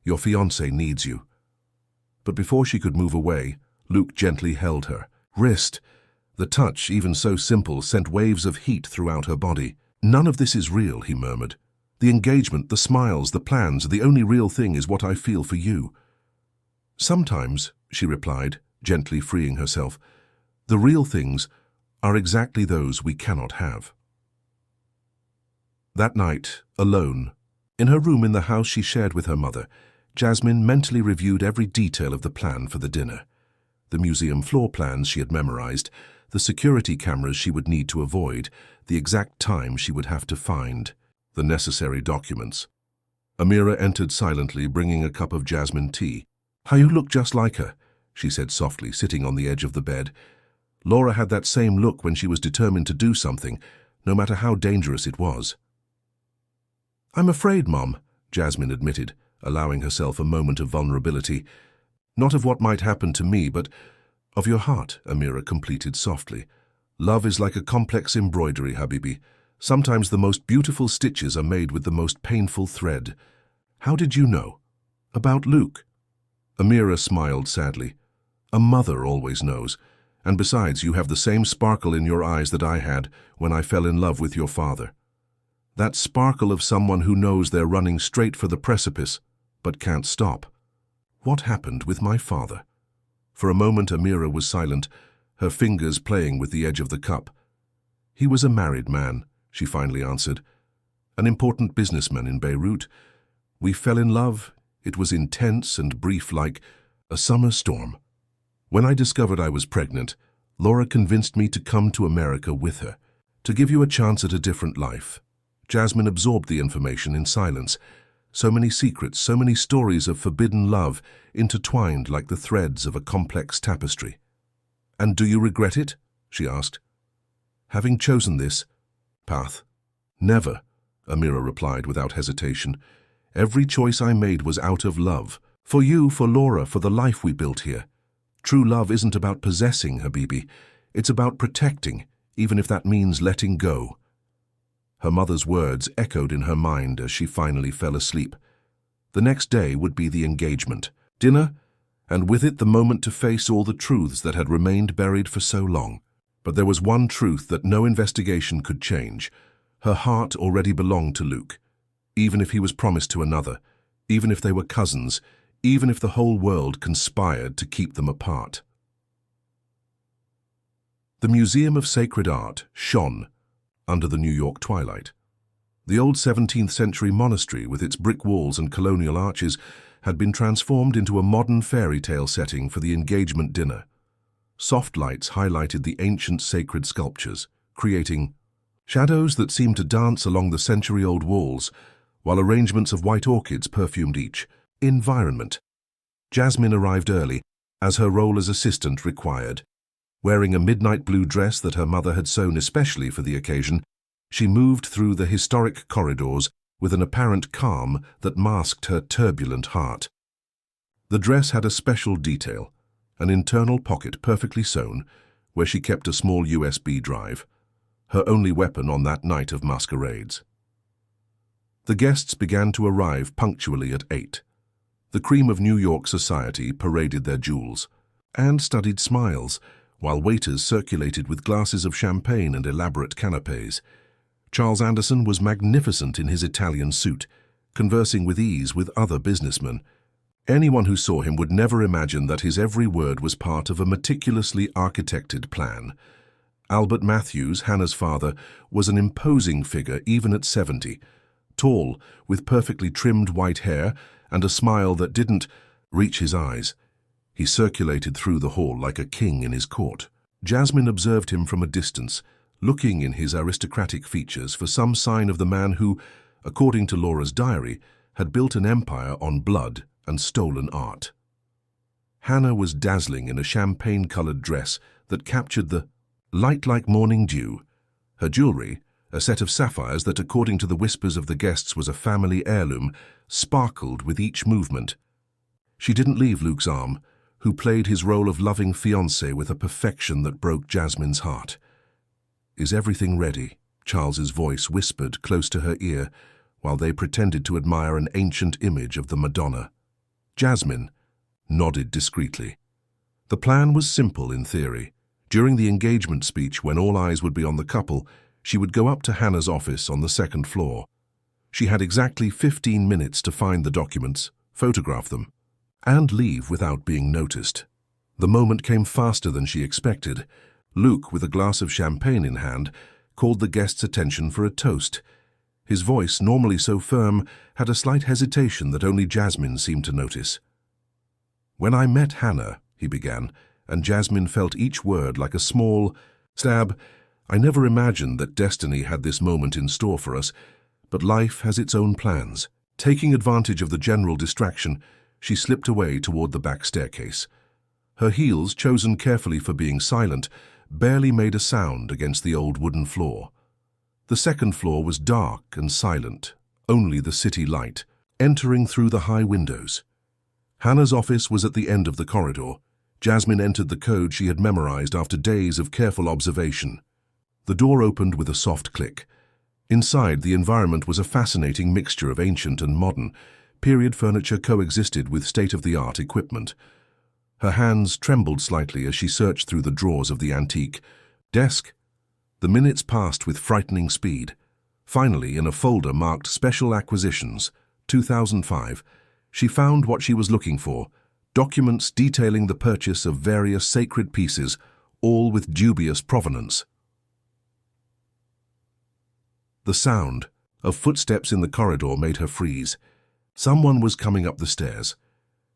"Your fiancé needs you." But before she could move away, Luke gently held her wrist. The touch, even so simple, sent waves of heat throughout her body. "None of this is real," he murmured. "The engagement, the smiles, the plans, the only real thing is what I feel for you." "Sometimes," she replied, gently freeing herself, "the real things are exactly those we cannot have." That night, alone, in her room in the house she shared with her mother, Jasmine mentally reviewed every detail of the plan for the dinner. The museum floor plans she had memorized, the security cameras she would need to avoid, the exact time she would have to find, the necessary documents. Amira entered silently, bringing a cup of jasmine tea. "How you look just like her," she said softly, sitting on the edge of the bed. Laura had that same look when she was determined to do something, no matter how dangerous it was. "I'm afraid, Mom," Jasmine admitted, allowing herself a moment of vulnerability. "Not of what might happen to me, but of your heart," Amira completed softly. "Love is like a complex embroidery, Habibi. Sometimes the most beautiful stitches are made with the most painful thread. How did you know? About Luke?" Amira smiled sadly. "A mother always knows. And besides, you have the same sparkle in your eyes that I had when I fell in love with your father. That sparkle of someone who knows they're running straight for the precipice, but can't stop. What happened with my father?" For a moment Amira was silent, her fingers playing with the edge of the cup. "He was a married man," she finally answered. "An important businessman in Beirut. We fell in love. It was intense and brief, like a summer storm. When I discovered I was pregnant, Laura convinced me to come to America with her, to give you a chance at a different life." Jasmine absorbed the information in silence. So many secrets, so many stories of forbidden love, intertwined like the threads of a complex tapestry. "And do you regret it?" she asked. "Having chosen this path?" "Never," Amira replied without hesitation. "Every choice I made was out of love. For you, for Laura, for the life we built here. True love isn't about possessing, Habibi. It's about protecting, even if that means letting go." Her mother's words echoed in her mind as she finally fell asleep. The next day would be the engagement, dinner, and with it the moment to face all the truths that had remained buried for so long. But there was one truth that no investigation could change. Her heart already belonged to Luke, even if he was promised to another, even if they were cousins, even if the whole world conspired to keep them apart. The Museum of Sacred Art shone under the New York twilight. The old 17th century monastery with its brick walls and colonial arches had been transformed into a modern fairy tale setting for the engagement dinner. Soft lights highlighted the ancient sacred sculptures, creating shadows that seemed to dance along the century-old walls, while arrangements of white orchids perfumed each environment. Jasmine arrived early, as her role as assistant required. Wearing a midnight blue dress that her mother had sewn especially for the occasion, she moved through the historic corridors with an apparent calm that masked her turbulent heart. The dress had a special detail, an internal pocket perfectly sewn, where she kept a small USB drive, her only weapon on that night of masquerades. The guests began to arrive punctually at 8. The cream of New York society paraded their jewels and studied smiles, while waiters circulated with glasses of champagne and elaborate canapes. Charles Anderson was magnificent in his Italian suit, conversing with ease with other businessmen. Anyone who saw him would never imagine that his every word was part of a meticulously architected plan. Albert Matthews, Hannah's father, was an imposing figure even at 70, tall, with perfectly trimmed white hair and a smile that didn't reach his eyes. He circulated through the hall like a king in his court. Jasmine observed him from a distance, looking in his aristocratic features for some sign of the man who, according to Laura's diary, had built an empire on blood and stolen art. Hannah was dazzling in a champagne-colored dress that captured the light like morning dew. Her jewelry, a set of sapphires that, according to the whispers of the guests, was a family heirloom, sparkled with each movement. She didn't leave Luke's arm, who played his role of loving fiancé with a perfection that broke Jasmine's heart. "Is everything ready?" Charles's voice whispered close to her ear, while they pretended to admire an ancient image of the Madonna. Jasmine nodded discreetly. The plan was simple in theory. During the engagement speech, when all eyes would be on the couple, she would go up to Hannah's office on the second floor. She had exactly 15 minutes to find the documents, photograph them, and leave without being noticed. The moment came faster than she expected. Luke, with a glass of champagne in hand, called the guests' attention for a toast. His voice, normally so firm, had a slight hesitation that only Jasmine seemed to notice. "When I met Hannah," he began, and Jasmine felt each word like a small stab. "I never imagined that destiny had this moment in store for us, but life has its own plans. Taking advantage of the general distraction, she slipped away toward the back staircase. Her heels, chosen carefully for being silent, barely made a sound against the old wooden floor. The second floor was dark and silent, only the city light, entering through the high windows. Hannah's office was at the end of the corridor. Jasmine entered the code she had memorized after days of careful observation. The door opened with a soft click. Inside, the environment was a fascinating mixture of ancient and modern. Period furniture coexisted with state-of-the-art equipment. Her hands trembled slightly as she searched through the drawers of the antique desk. The minutes passed with frightening speed. Finally, in a folder marked Special Acquisitions, 2005, she found what she was looking for: documents detailing the purchase of various sacred pieces, all with dubious provenance. The sound of footsteps in the corridor made her freeze. Someone was coming up the stairs.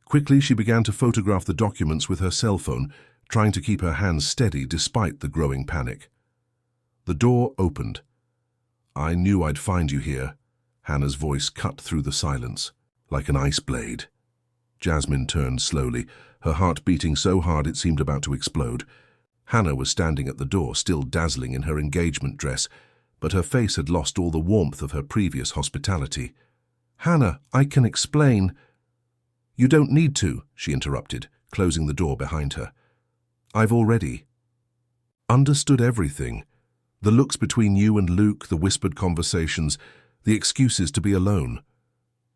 Quickly, she began to photograph the documents with her cell phone, trying to keep her hands steady despite the growing panic. The door opened. "I knew I'd find you here." Hannah's voice cut through the silence, like an ice blade. Jasmine turned slowly, her heart beating so hard it seemed about to explode. Hannah was standing at the door, still dazzling in her engagement dress, but her face had lost all the warmth of her previous hospitality. "Hannah, I can explain." "You don't need to," she interrupted, closing the door behind her. "I've already understood everything. The looks between you and Luke, the whispered conversations, the excuses to be alone.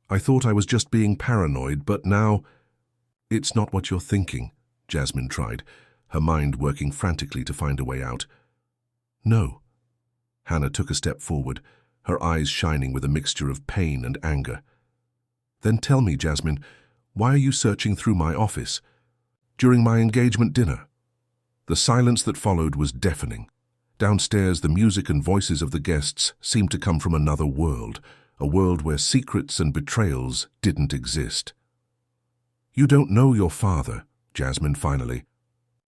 I thought I was just being paranoid, but now—" "It's not what you're thinking," Jasmine tried, her mind working frantically to find a way out. "No." Hannah took a step forward, her eyes shining with a mixture of pain and anger. "Then tell me, Jasmine, why are you searching through my office? During my engagement dinner?" The silence that followed was deafening. Downstairs, the music and voices of the guests seemed to come from another world, a world where secrets and betrayals didn't exist. "You don't know your father," Jasmine finally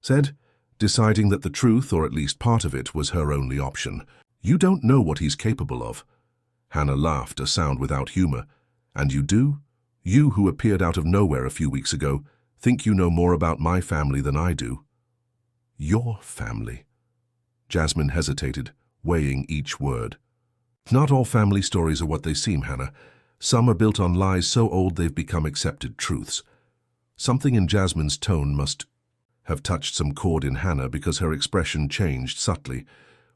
said, deciding that the truth, or at least part of it, was her only option. "You don't know what he's capable of." Hannah laughed, a sound without humor. "And you do? You, who appeared out of nowhere a few weeks ago, think you know more about my family than I do." "Your family?" Jasmine hesitated, weighing each word. "Not all family stories are what they seem, Hannah. Some are built on lies so old they've become accepted truths." Something in Jasmine's tone must have touched some chord in Hannah, because her expression changed subtly.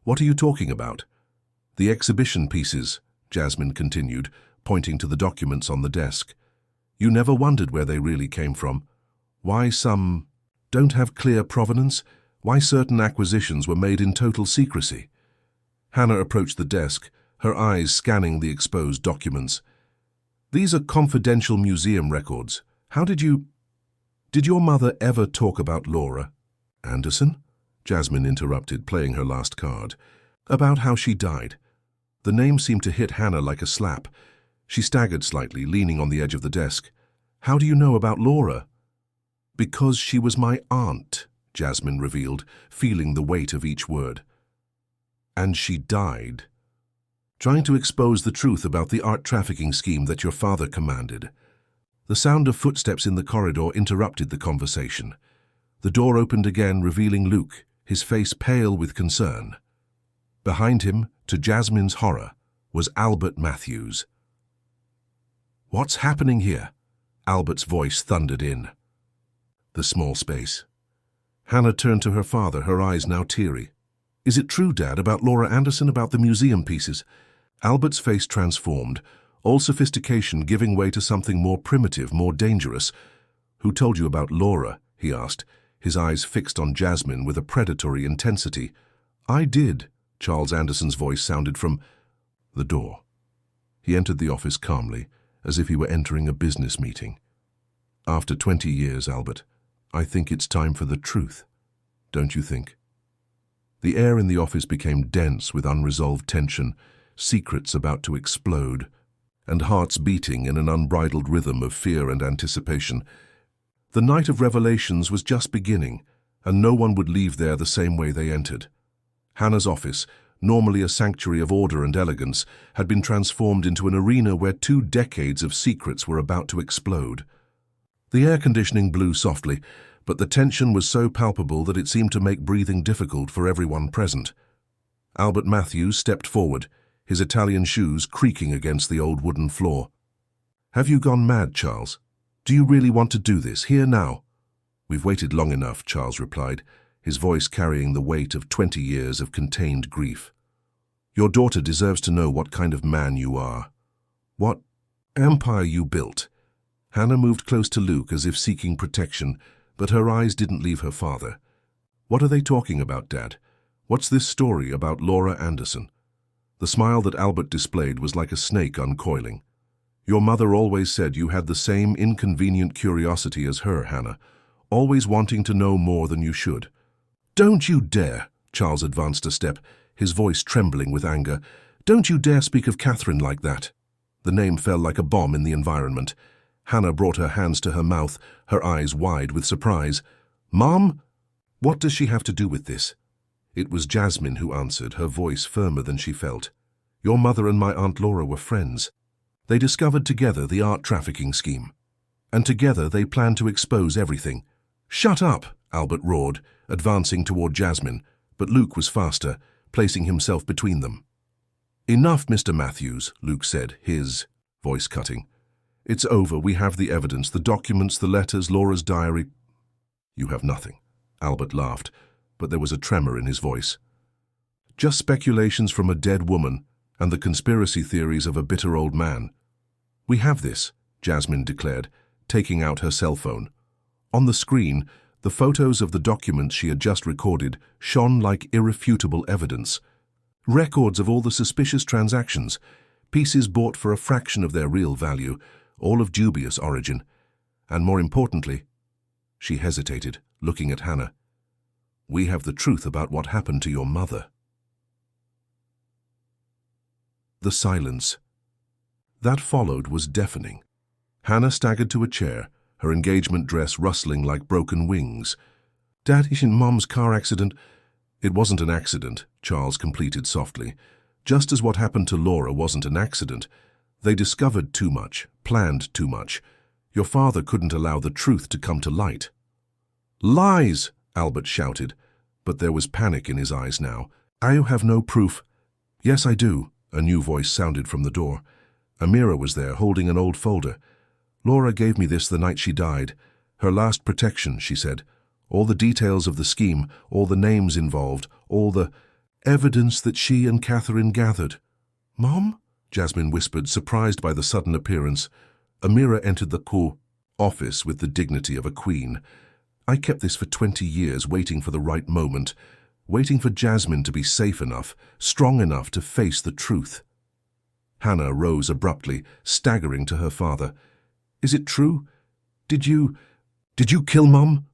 "What are you talking about?" "The exhibition pieces," Jasmine continued, pointing to the documents on the desk. "You never wondered where they really came from? Why some don't have clear provenance? Why certain acquisitions were made in total secrecy?" Hannah approached the desk, her eyes scanning the exposed documents. "These are confidential museum records. Did your mother ever talk about Laura Anderson?" Jasmine interrupted, playing her last card. "About how she died." The name seemed to hit Hannah like a slap. She staggered slightly, leaning on the edge of the desk. "How do you know about Laura?" "Because she was my aunt," Jasmine revealed, feeling the weight of each word. "And she died trying to expose the truth about the art trafficking scheme that your father commanded." The sound of footsteps in the corridor interrupted the conversation. The door opened again, revealing Luke, his face pale with concern. Behind him, to Jasmine's horror, was Albert Matthews. "What's happening here?" Albert's voice thundered in the small space. Hannah turned to her father, her eyes now teary. "Is it true, Dad, about Laura Anderson, about the museum pieces?" Albert's face transformed, all sophistication giving way to something more primitive, more dangerous. "Who told you about Laura?" he asked, his eyes fixed on Jasmine with a predatory intensity. "I did," Charles Anderson's voice sounded from the door. He entered the office calmly, as if he were entering a business meeting. "After 20 years, Albert, I think it's time for the truth. Don't you think?" The air in the office became dense with unresolved tension, secrets about to explode, and hearts beating in an unbridled rhythm of fear and anticipation. The night of revelations was just beginning, and no one would leave there the same way they entered. Hannah's office, normally a sanctuary of order and elegance, had been transformed into an arena where 2 decades of secrets were about to explode. The air conditioning blew softly, but the tension was so palpable that it seemed to make breathing difficult for everyone present. Albert Matthews stepped forward, his Italian shoes creaking against the old wooden floor. "Have you gone mad, Charles? Do you really want to do this, here now?" "We've waited long enough," Charles replied, his voice carrying the weight of 20 years of contained grief. "Your daughter deserves to know what kind of man you are. What empire you built." Hannah moved close to Luke as if seeking protection, but her eyes didn't leave her father. "What are they talking about, Dad? What's this story about Laura Anderson?" The smile that Albert displayed was like a snake uncoiling. "Your mother always said you had the same inconvenient curiosity as her, Hannah, always wanting to know more than you should." "Don't you dare!" Charles advanced a step, his voice trembling with anger. "Don't you dare speak of Catherine like that." The name fell like a bomb in the environment. Hannah brought her hands to her mouth, her eyes wide with surprise. "Mom? What does she have to do with this?" It was Jasmine who answered, her voice firmer than she felt. "Your mother and my Aunt Laura were friends. They discovered together the art trafficking scheme. And together they planned to expose everything." "Shut up!" Albert roared, advancing toward Jasmine, but Luke was faster, placing himself between them. "Enough, Mr. Matthews," Luke said, his voice cutting. "It's over. We have the evidence, the documents, the letters, Laura's diary." "You have nothing." Albert laughed, but there was a tremor in his voice. "Just speculations from a dead woman and the conspiracy theories of a bitter old man." "We have this," Jasmine declared, taking out her cell phone. On the screen, the photos of the documents she had just recorded shone like irrefutable evidence. Records of all the suspicious transactions, pieces bought for a fraction of their real value, all of dubious origin. And more importantly, she hesitated, looking at Hannah. "We have the truth about what happened to your mother." The silence that followed was deafening. Hannah staggered to a chair, her engagement dress rustling like broken wings. "Dad, in Mom's car accident—" "It wasn't an accident," Charles completed softly. "Just as what happened to Laura wasn't an accident. They discovered too much, planned too much. Your father couldn't allow the truth to come to light." "Lies!" Albert shouted, but there was panic in his eyes now. "I have no proof." "Yes, I do," a new voice sounded from the door. Amira was there, holding an old folder. "Laura gave me this the night she died. Her last protection," she said. "All the details of the scheme, all the names involved, all the evidence that she and Catherine gathered." "Mom?" Jasmine whispered, surprised by the sudden appearance. Amira entered the office with the dignity of a queen. "I kept this for 20 years, waiting for the right moment, waiting for Jasmine to be safe enough, strong enough to face the truth." Hannah rose abruptly, staggering to her father. "Is it true? Did you kill Mum?"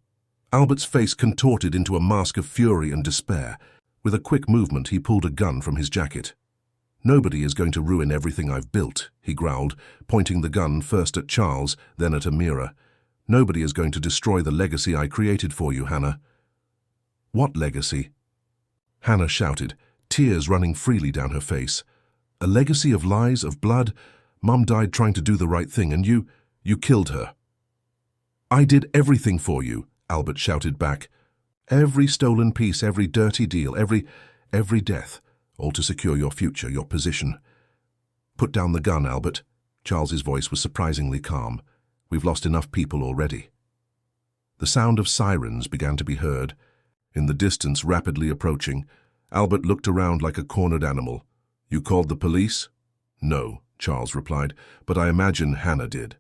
Albert's face contorted into a mask of fury and despair. With a quick movement, he pulled a gun from his jacket. "Nobody is going to ruin everything I've built," he growled, pointing the gun first at Charles, then at Amira. "Nobody is going to destroy the legacy I created for you, Hannah." "What legacy?" Hannah shouted, tears running freely down her face. "A legacy of lies, of blood. Mum died trying to do the right thing, and you killed her." "I did everything for you," Albert shouted back. "Every stolen piece, every dirty deal, every death, all to secure your future, your position." "Put down the gun, Albert." Charles's voice was surprisingly calm. "We've lost enough people already." The sound of sirens began to be heard. In the distance, rapidly approaching, Albert looked around like a cornered animal. "You called the police?" "No," Charles replied, "but I imagine Hannah did."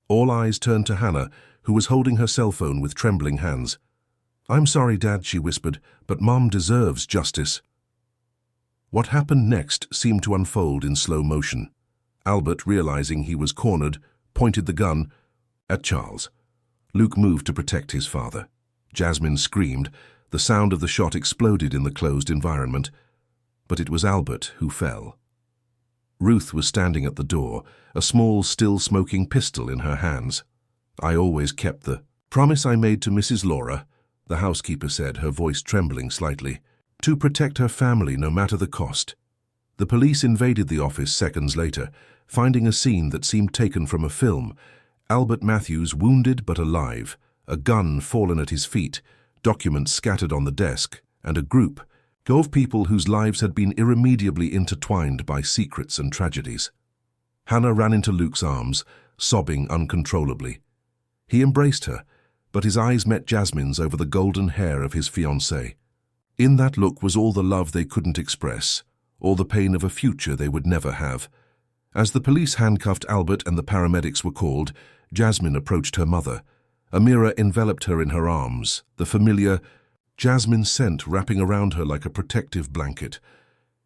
All eyes turned to Hannah, who was holding her cell phone with trembling hands. "I'm sorry, Dad," she whispered, "but Mom deserves justice." What happened next seemed to unfold in slow motion. Albert, realizing he was cornered, pointed the gun at Charles. Luke moved to protect his father. Jasmine screamed. The sound of the shot exploded in the closed environment. But it was Albert who fell. Ruth was standing at the door, a small, still-smoking pistol in her hands. "I always kept the promise I made to Mrs. Laura," the housekeeper said, her voice trembling slightly. To protect her family no matter the cost. The police invaded the office seconds later, finding a scene that seemed taken from a film. Albert Matthews wounded but alive, a gun fallen at his feet, documents scattered on the desk, and a group of people whose lives had been irremediably intertwined by secrets and tragedies. Hannah ran into Luke's arms, sobbing uncontrollably. He embraced her, but his eyes met Jasmine's over the golden hair of his fiancée. In that look was all the love they couldn't express, all the pain of a future they would never have. As the police handcuffed Albert and the paramedics were called, Jasmine approached her mother. Amira enveloped her in her arms, the familiar jasmine scent wrapping around her like a protective blanket.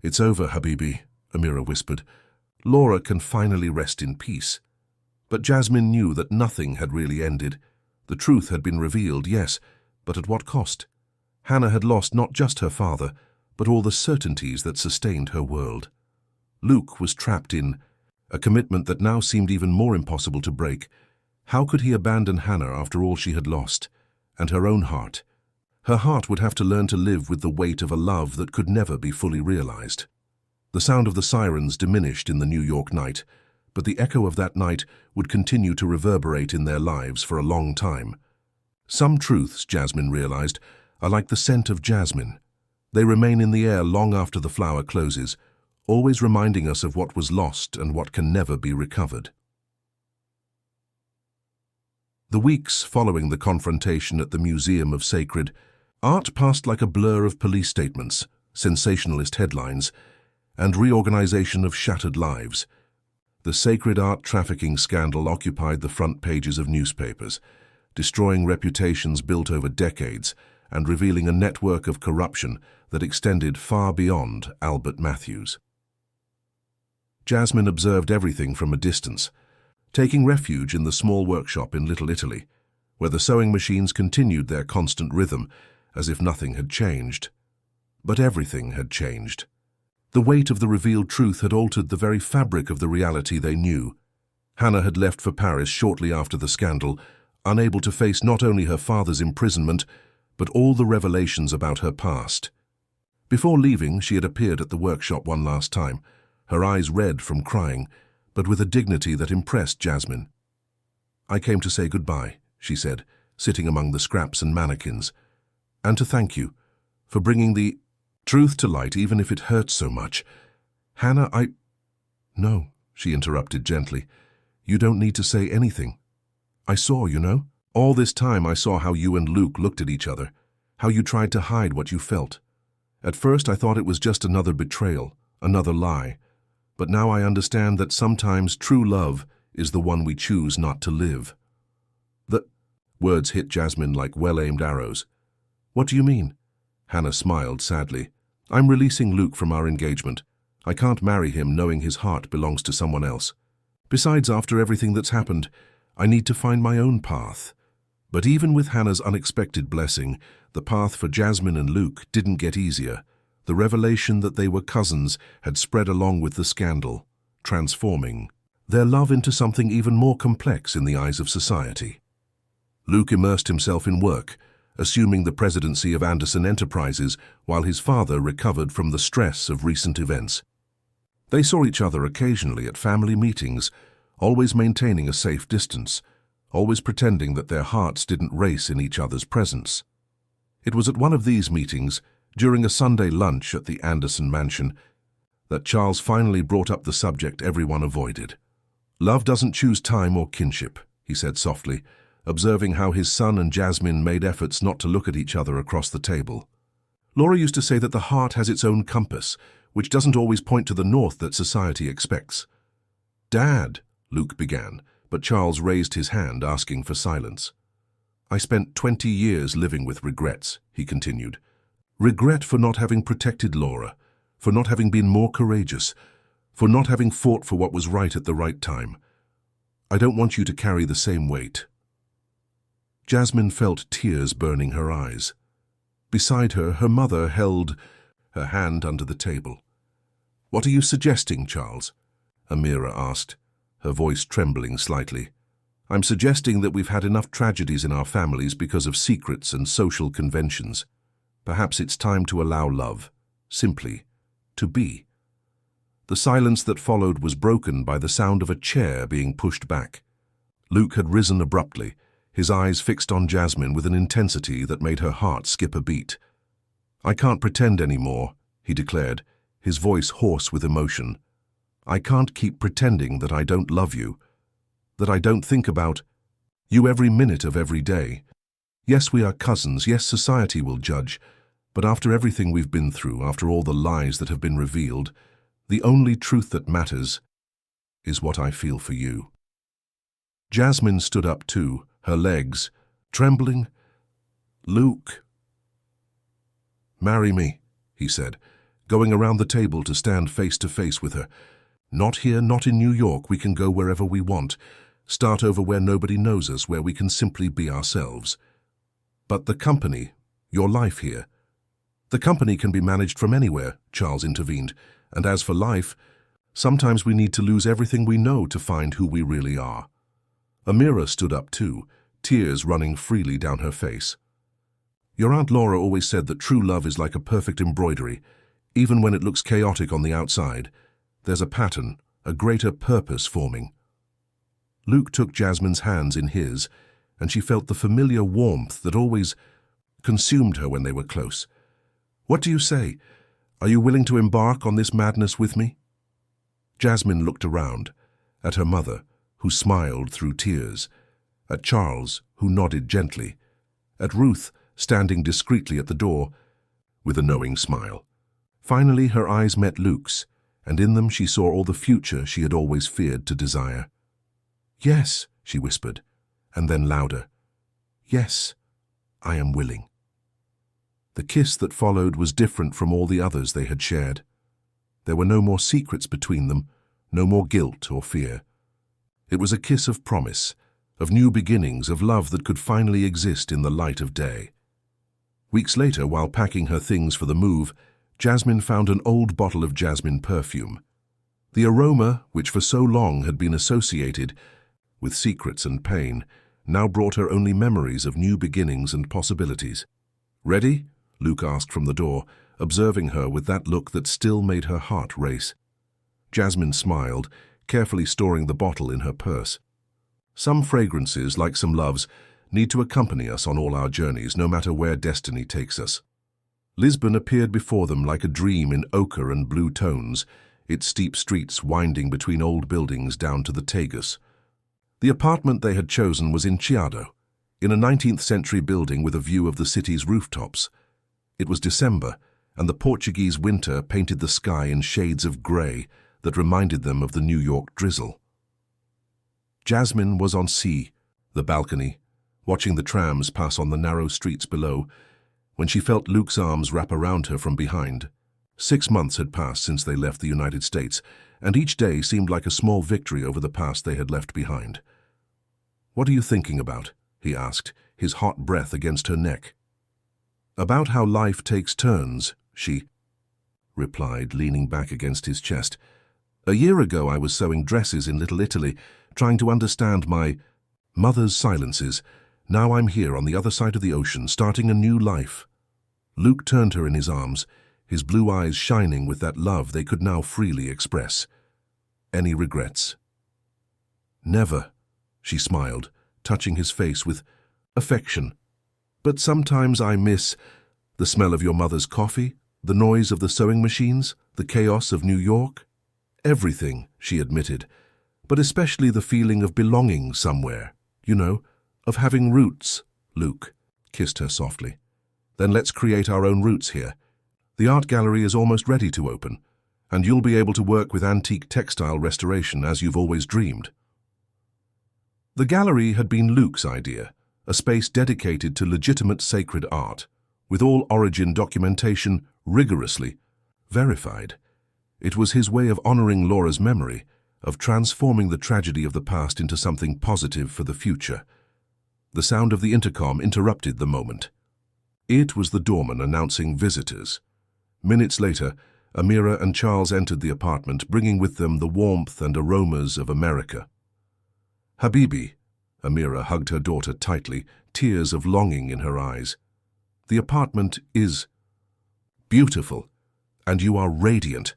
"It's over, Habibi," Amira whispered. "Laura can finally rest in peace." But Jasmine knew that nothing had really ended. The truth had been revealed, yes, but at what cost? Hannah had lost not just her father, but all the certainties that sustained her world. Luke was trapped in a commitment that now seemed even more impossible to break. How could he abandon Hannah after all she had lost? And her own heart? Her heart would have to learn to live with the weight of a love that could never be fully realized. The sound of the sirens diminished in the New York night, but the echo of that night would continue to reverberate in their lives for a long time. Some truths, Jasmine realized, are like the scent of jasmine. They remain in the air long after the flower closes, always reminding us of what was lost and what can never be recovered. The weeks following the confrontation at the Museum of Sacred Art passed like a blur of police statements, sensationalist headlines, and reorganization of shattered lives. The sacred art trafficking scandal occupied the front pages of newspapers, destroying reputations built over decades and revealing a network of corruption that extended far beyond Albert Matthews. Jasmine observed everything from a distance, taking refuge in the small workshop in Little Italy, where the sewing machines continued their constant rhythm as if nothing had changed. But everything had changed. The weight of the revealed truth had altered the very fabric of the reality they knew. Hannah had left for Paris shortly after the scandal, unable to face not only her father's imprisonment, but all the revelations about her past. Before leaving, she had appeared at the workshop one last time, her eyes red from crying, but with a dignity that impressed Jasmine. "I came to say goodbye," she said, sitting among the scraps and mannequins, "and to thank you for bringing the truth to light, even if it hurts so much. Hannah, No," she interrupted gently. "You don't need to say anything. I saw, you know. All this time I saw how you and Luke looked at each other, how you tried to hide what you felt. At first I thought it was just another betrayal, another lie. But now I understand that sometimes true love is the one we choose not to live." The words hit Jasmine like well-aimed arrows. "What do you mean?" Hannah smiled sadly. "I'm releasing Luke from our engagement. I can't marry him knowing his heart belongs to someone else. Besides, after everything that's happened, I need to find my own path." But even with Hannah's unexpected blessing, the path for Jasmine and Luke didn't get easier. The revelation that they were cousins had spread along with the scandal, transforming their love into something even more complex in the eyes of society. Luke immersed himself in work, assuming the presidency of Anderson Enterprises while his father recovered from the stress of recent events. They saw each other occasionally at family meetings, always maintaining a safe distance, always pretending that their hearts didn't race in each other's presence. It was at one of these meetings, during a Sunday lunch at the Anderson mansion, that Charles finally brought up the subject everyone avoided. "Love doesn't choose time or kinship," he said softly, observing how his son and Jasmine made efforts not to look at each other across the table. "Laura used to say that the heart has its own compass, which doesn't always point to the north that society expects." "Dad," Luke began, but Charles raised his hand, asking for silence. "I spent 20 years living with regrets," he continued. "Regret for not having protected Laura, for not having been more courageous, for not having fought for what was right at the right time. I don't want you to carry the same weight." Jasmine felt tears burning her eyes. Beside her, her mother held her hand under the table. "What are you suggesting, Charles?" Amira asked, her voice trembling slightly. "I'm suggesting that we've had enough tragedies in our families because of secrets and social conventions. Perhaps it's time to allow love, simply, to be. The silence that followed was broken by the sound of a chair being pushed back. Luke had risen abruptly, his eyes fixed on Jasmine with an intensity that made her heart skip a beat. "I can't pretend anymore," he declared, his voice hoarse with emotion. "I can't keep pretending that I don't love you, that I don't think about you every minute of every day. Yes, we are cousins, yes, society will judge, but after everything we've been through, after all the lies that have been revealed, the only truth that matters is what I feel for you." Jasmine stood up too, her legs trembling. "Luke." "Marry me," he said, going around the table to stand face to face with her. "Not here, not in New York. We can go wherever we want. Start over where nobody knows us, where we can simply be ourselves. But the company, your life here, the company can be managed from anywhere," Charles intervened. "And as for life, sometimes we need to lose everything we know to find who we really are." Amira stood up too, tears running freely down her face. "Your Aunt Laura always said that true love is like a perfect embroidery. Even when it looks chaotic on the outside, there's a pattern, a greater purpose forming." Luke took Jasmine's hands in his, and she felt the familiar warmth that always consumed her when they were close. "What do you say? Are you willing to embark on this madness with me?" Jasmine looked around, at her mother, who smiled through tears, at Charles, who nodded gently, at Ruth, standing discreetly at the door, with a knowing smile. Finally, her eyes met Luke's, and in them she saw all the future she had always feared to desire. "Yes," she whispered, and then louder, "Yes, I am willing." The kiss that followed was different from all the others they had shared. There were no more secrets between them, no more guilt or fear. It was a kiss of promise, of new beginnings, of love that could finally exist in the light of day. Weeks later, while packing her things for the move, Jasmine found an old bottle of jasmine perfume. The aroma, which for so long had been associated with secrets and pain, now brought her only memories of new beginnings and possibilities. "Ready?" Luke asked from the door, observing her with that look that still made her heart race. Jasmine smiled, carefully storing the bottle in her purse. Some fragrances, like some loves, need to accompany us on all our journeys, no matter where destiny takes us. Lisbon appeared before them like a dream in ochre and blue tones, its steep streets winding between old buildings down to the Tagus. The apartment they had chosen was in Chiado, in a 19th-century building with a view of the city's rooftops. It was December, and the Portuguese winter painted the sky in shades of grey that reminded them of the New York drizzle. Jasmine was on the balcony, watching the trams pass on the narrow streets below, when she felt Luke's arms wrap around her from behind. 6 months had passed since they left the United States, and each day seemed like a small victory over the past they had left behind. "What are you thinking about?" he asked, his hot breath against her neck. "About how life takes turns," she replied, leaning back against his chest. "A year ago I was sewing dresses in Little Italy, trying to understand my mother's silences. Now I'm here on the other side of the ocean, starting a new life." Luke turned her in his arms, his blue eyes shining with that love they could now freely express. "Any regrets?" "Never," she smiled, touching his face with affection. "But sometimes I miss the smell of your mother's coffee, the noise of the sewing machines, the chaos of New York." "Everything," she admitted, "but especially the feeling of belonging somewhere, you know, of having roots." Luke kissed her softly. "Then let's create our own roots here. The art gallery is almost ready to open, and you'll be able to work with antique textile restoration as you've always dreamed." The gallery had been Luke's idea, a space dedicated to legitimate sacred art, with all origin documentation rigorously verified. It was his way of honoring Laura's memory, of transforming the tragedy of the past into something positive for the future. The sound of the intercom interrupted the moment. It was the doorman announcing visitors. Minutes later, Amira and Charles entered the apartment, bringing with them the warmth and aromas of America. "Habibi," Amira hugged her daughter tightly, tears of longing in her eyes. "The apartment is Beautiful. And you are radiant."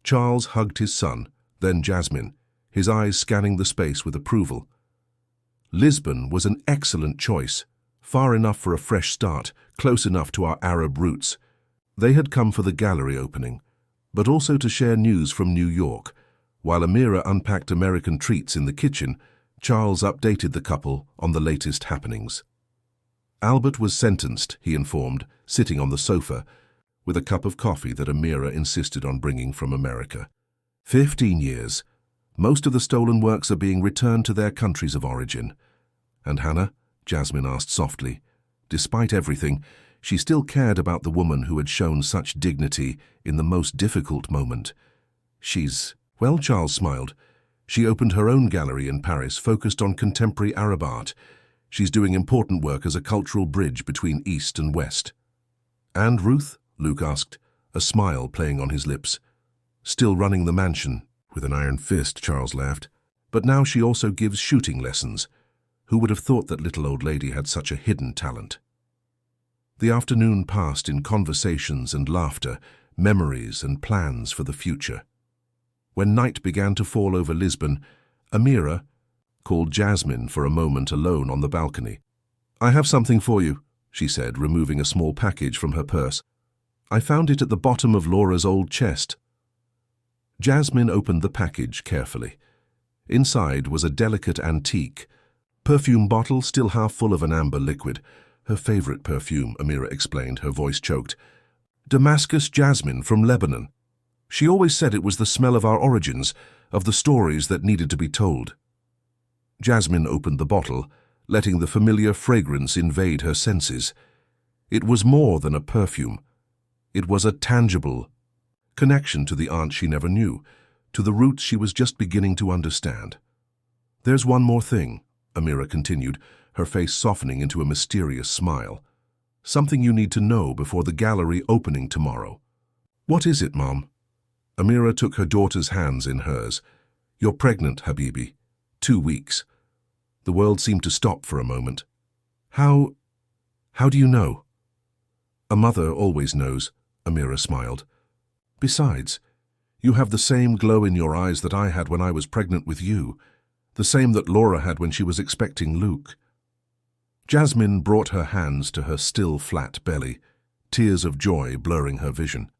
Charles hugged his son, then Jasmine, his eyes scanning the space with approval. Lisbon was an excellent choice, far enough for a fresh start, close enough to our Arab roots. They had come for the gallery opening, but also to share news from New York. While Amira unpacked American treats in the kitchen, Charles updated the couple on the latest happenings. Albert was sentenced, he informed, sitting on the sofa, with a cup of coffee that Amira insisted on bringing from America. 15 years. Most of the stolen works are being returned to their countries of origin. And Hannah? Jasmine asked softly. Despite everything, she still cared about the woman who had shown such dignity in the most difficult moment. Well, Charles smiled. She opened her own gallery in Paris, focused on contemporary Arab art. She's doing important work as a cultural bridge between East and West. And Ruth? Luke asked, a smile playing on his lips. Still running the mansion. With an iron fist, Charles laughed. But now she also gives shooting lessons. Who would have thought that little old lady had such a hidden talent? The afternoon passed in conversations and laughter, memories and plans for the future. When night began to fall over Lisbon, Amira called Jasmine for a moment alone on the balcony. "I have something for you," she said, removing a small package from her purse. "I found it at the bottom of Laura's old chest." Jasmine opened the package carefully. Inside was a delicate antique perfume bottle still half full of an amber liquid. Her favorite perfume, Amira explained, her voice choked. "Damascus jasmine from Lebanon. She always said it was the smell of our origins, of the stories that needed to be told." Jasmine opened the bottle, letting the familiar fragrance invade her senses. It was more than a perfume. It was a tangible connection to the aunt she never knew, to the roots she was just beginning to understand. "There's one more thing," Amira continued, her face softening into a mysterious smile. "Something you need to know before the gallery opening tomorrow." "What is it, Mom?" Amira took her daughter's hands in hers. "You're pregnant, Habibi. 2 weeks." The world seemed to stop for a moment. How do you know?" "A mother always knows," Amira smiled. "Besides, you have the same glow in your eyes that I had when I was pregnant with you, the same that Laura had when she was expecting Luke." Jasmine brought her hands to her still flat belly, tears of joy blurring her vision.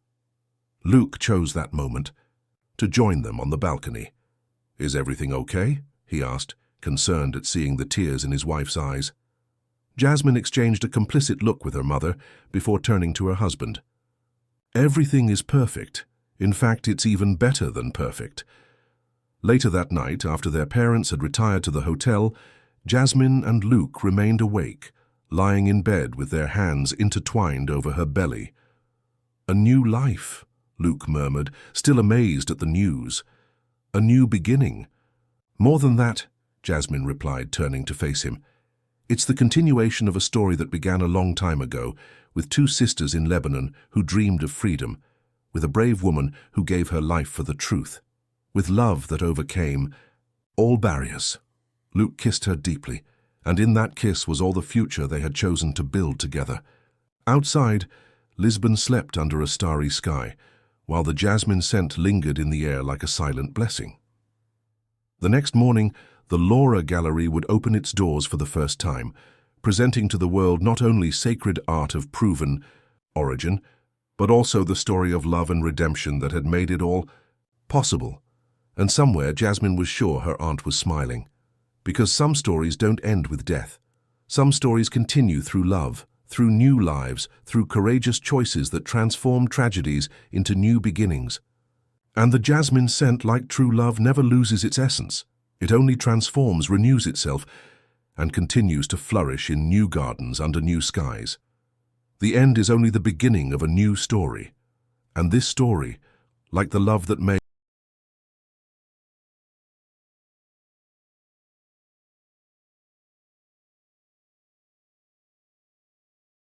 Luke chose that moment to join them on the balcony. "Is everything okay?" he asked, concerned at seeing the tears in his wife's eyes. Jasmine exchanged a complicit look with her mother before turning to her husband. "Everything is perfect. In fact, it's even better than perfect." Later that night, after their parents had retired to the hotel, Jasmine and Luke remained awake, lying in bed with their hands intertwined over her belly. "A new life," Luke murmured, still amazed at the news. "A new beginning." "More than that," Jasmine replied, turning to face him. "It's the continuation of a story that began a long time ago, with 2 sisters in Lebanon who dreamed of freedom, with a brave woman who gave her life for the truth, with love that overcame all barriers." Luke kissed her deeply, and in that kiss was all the future they had chosen to build together. Outside, Lisbon slept under a starry sky, while the jasmine scent lingered in the air like a silent blessing. The next morning, the Laura Gallery would open its doors for the first time, presenting to the world not only sacred art of proven origin, but also the story of love and redemption that had made it all possible. And somewhere Jasmine was sure her aunt was smiling. Because some stories don't end with death. Some stories continue through love, through new lives, through courageous choices that transform tragedies into new beginnings. And the jasmine scent, like true love, never loses its essence. It only transforms, renews itself, and continues to flourish in new gardens under new skies. The end is only the beginning of a new story. And this story, like the love that made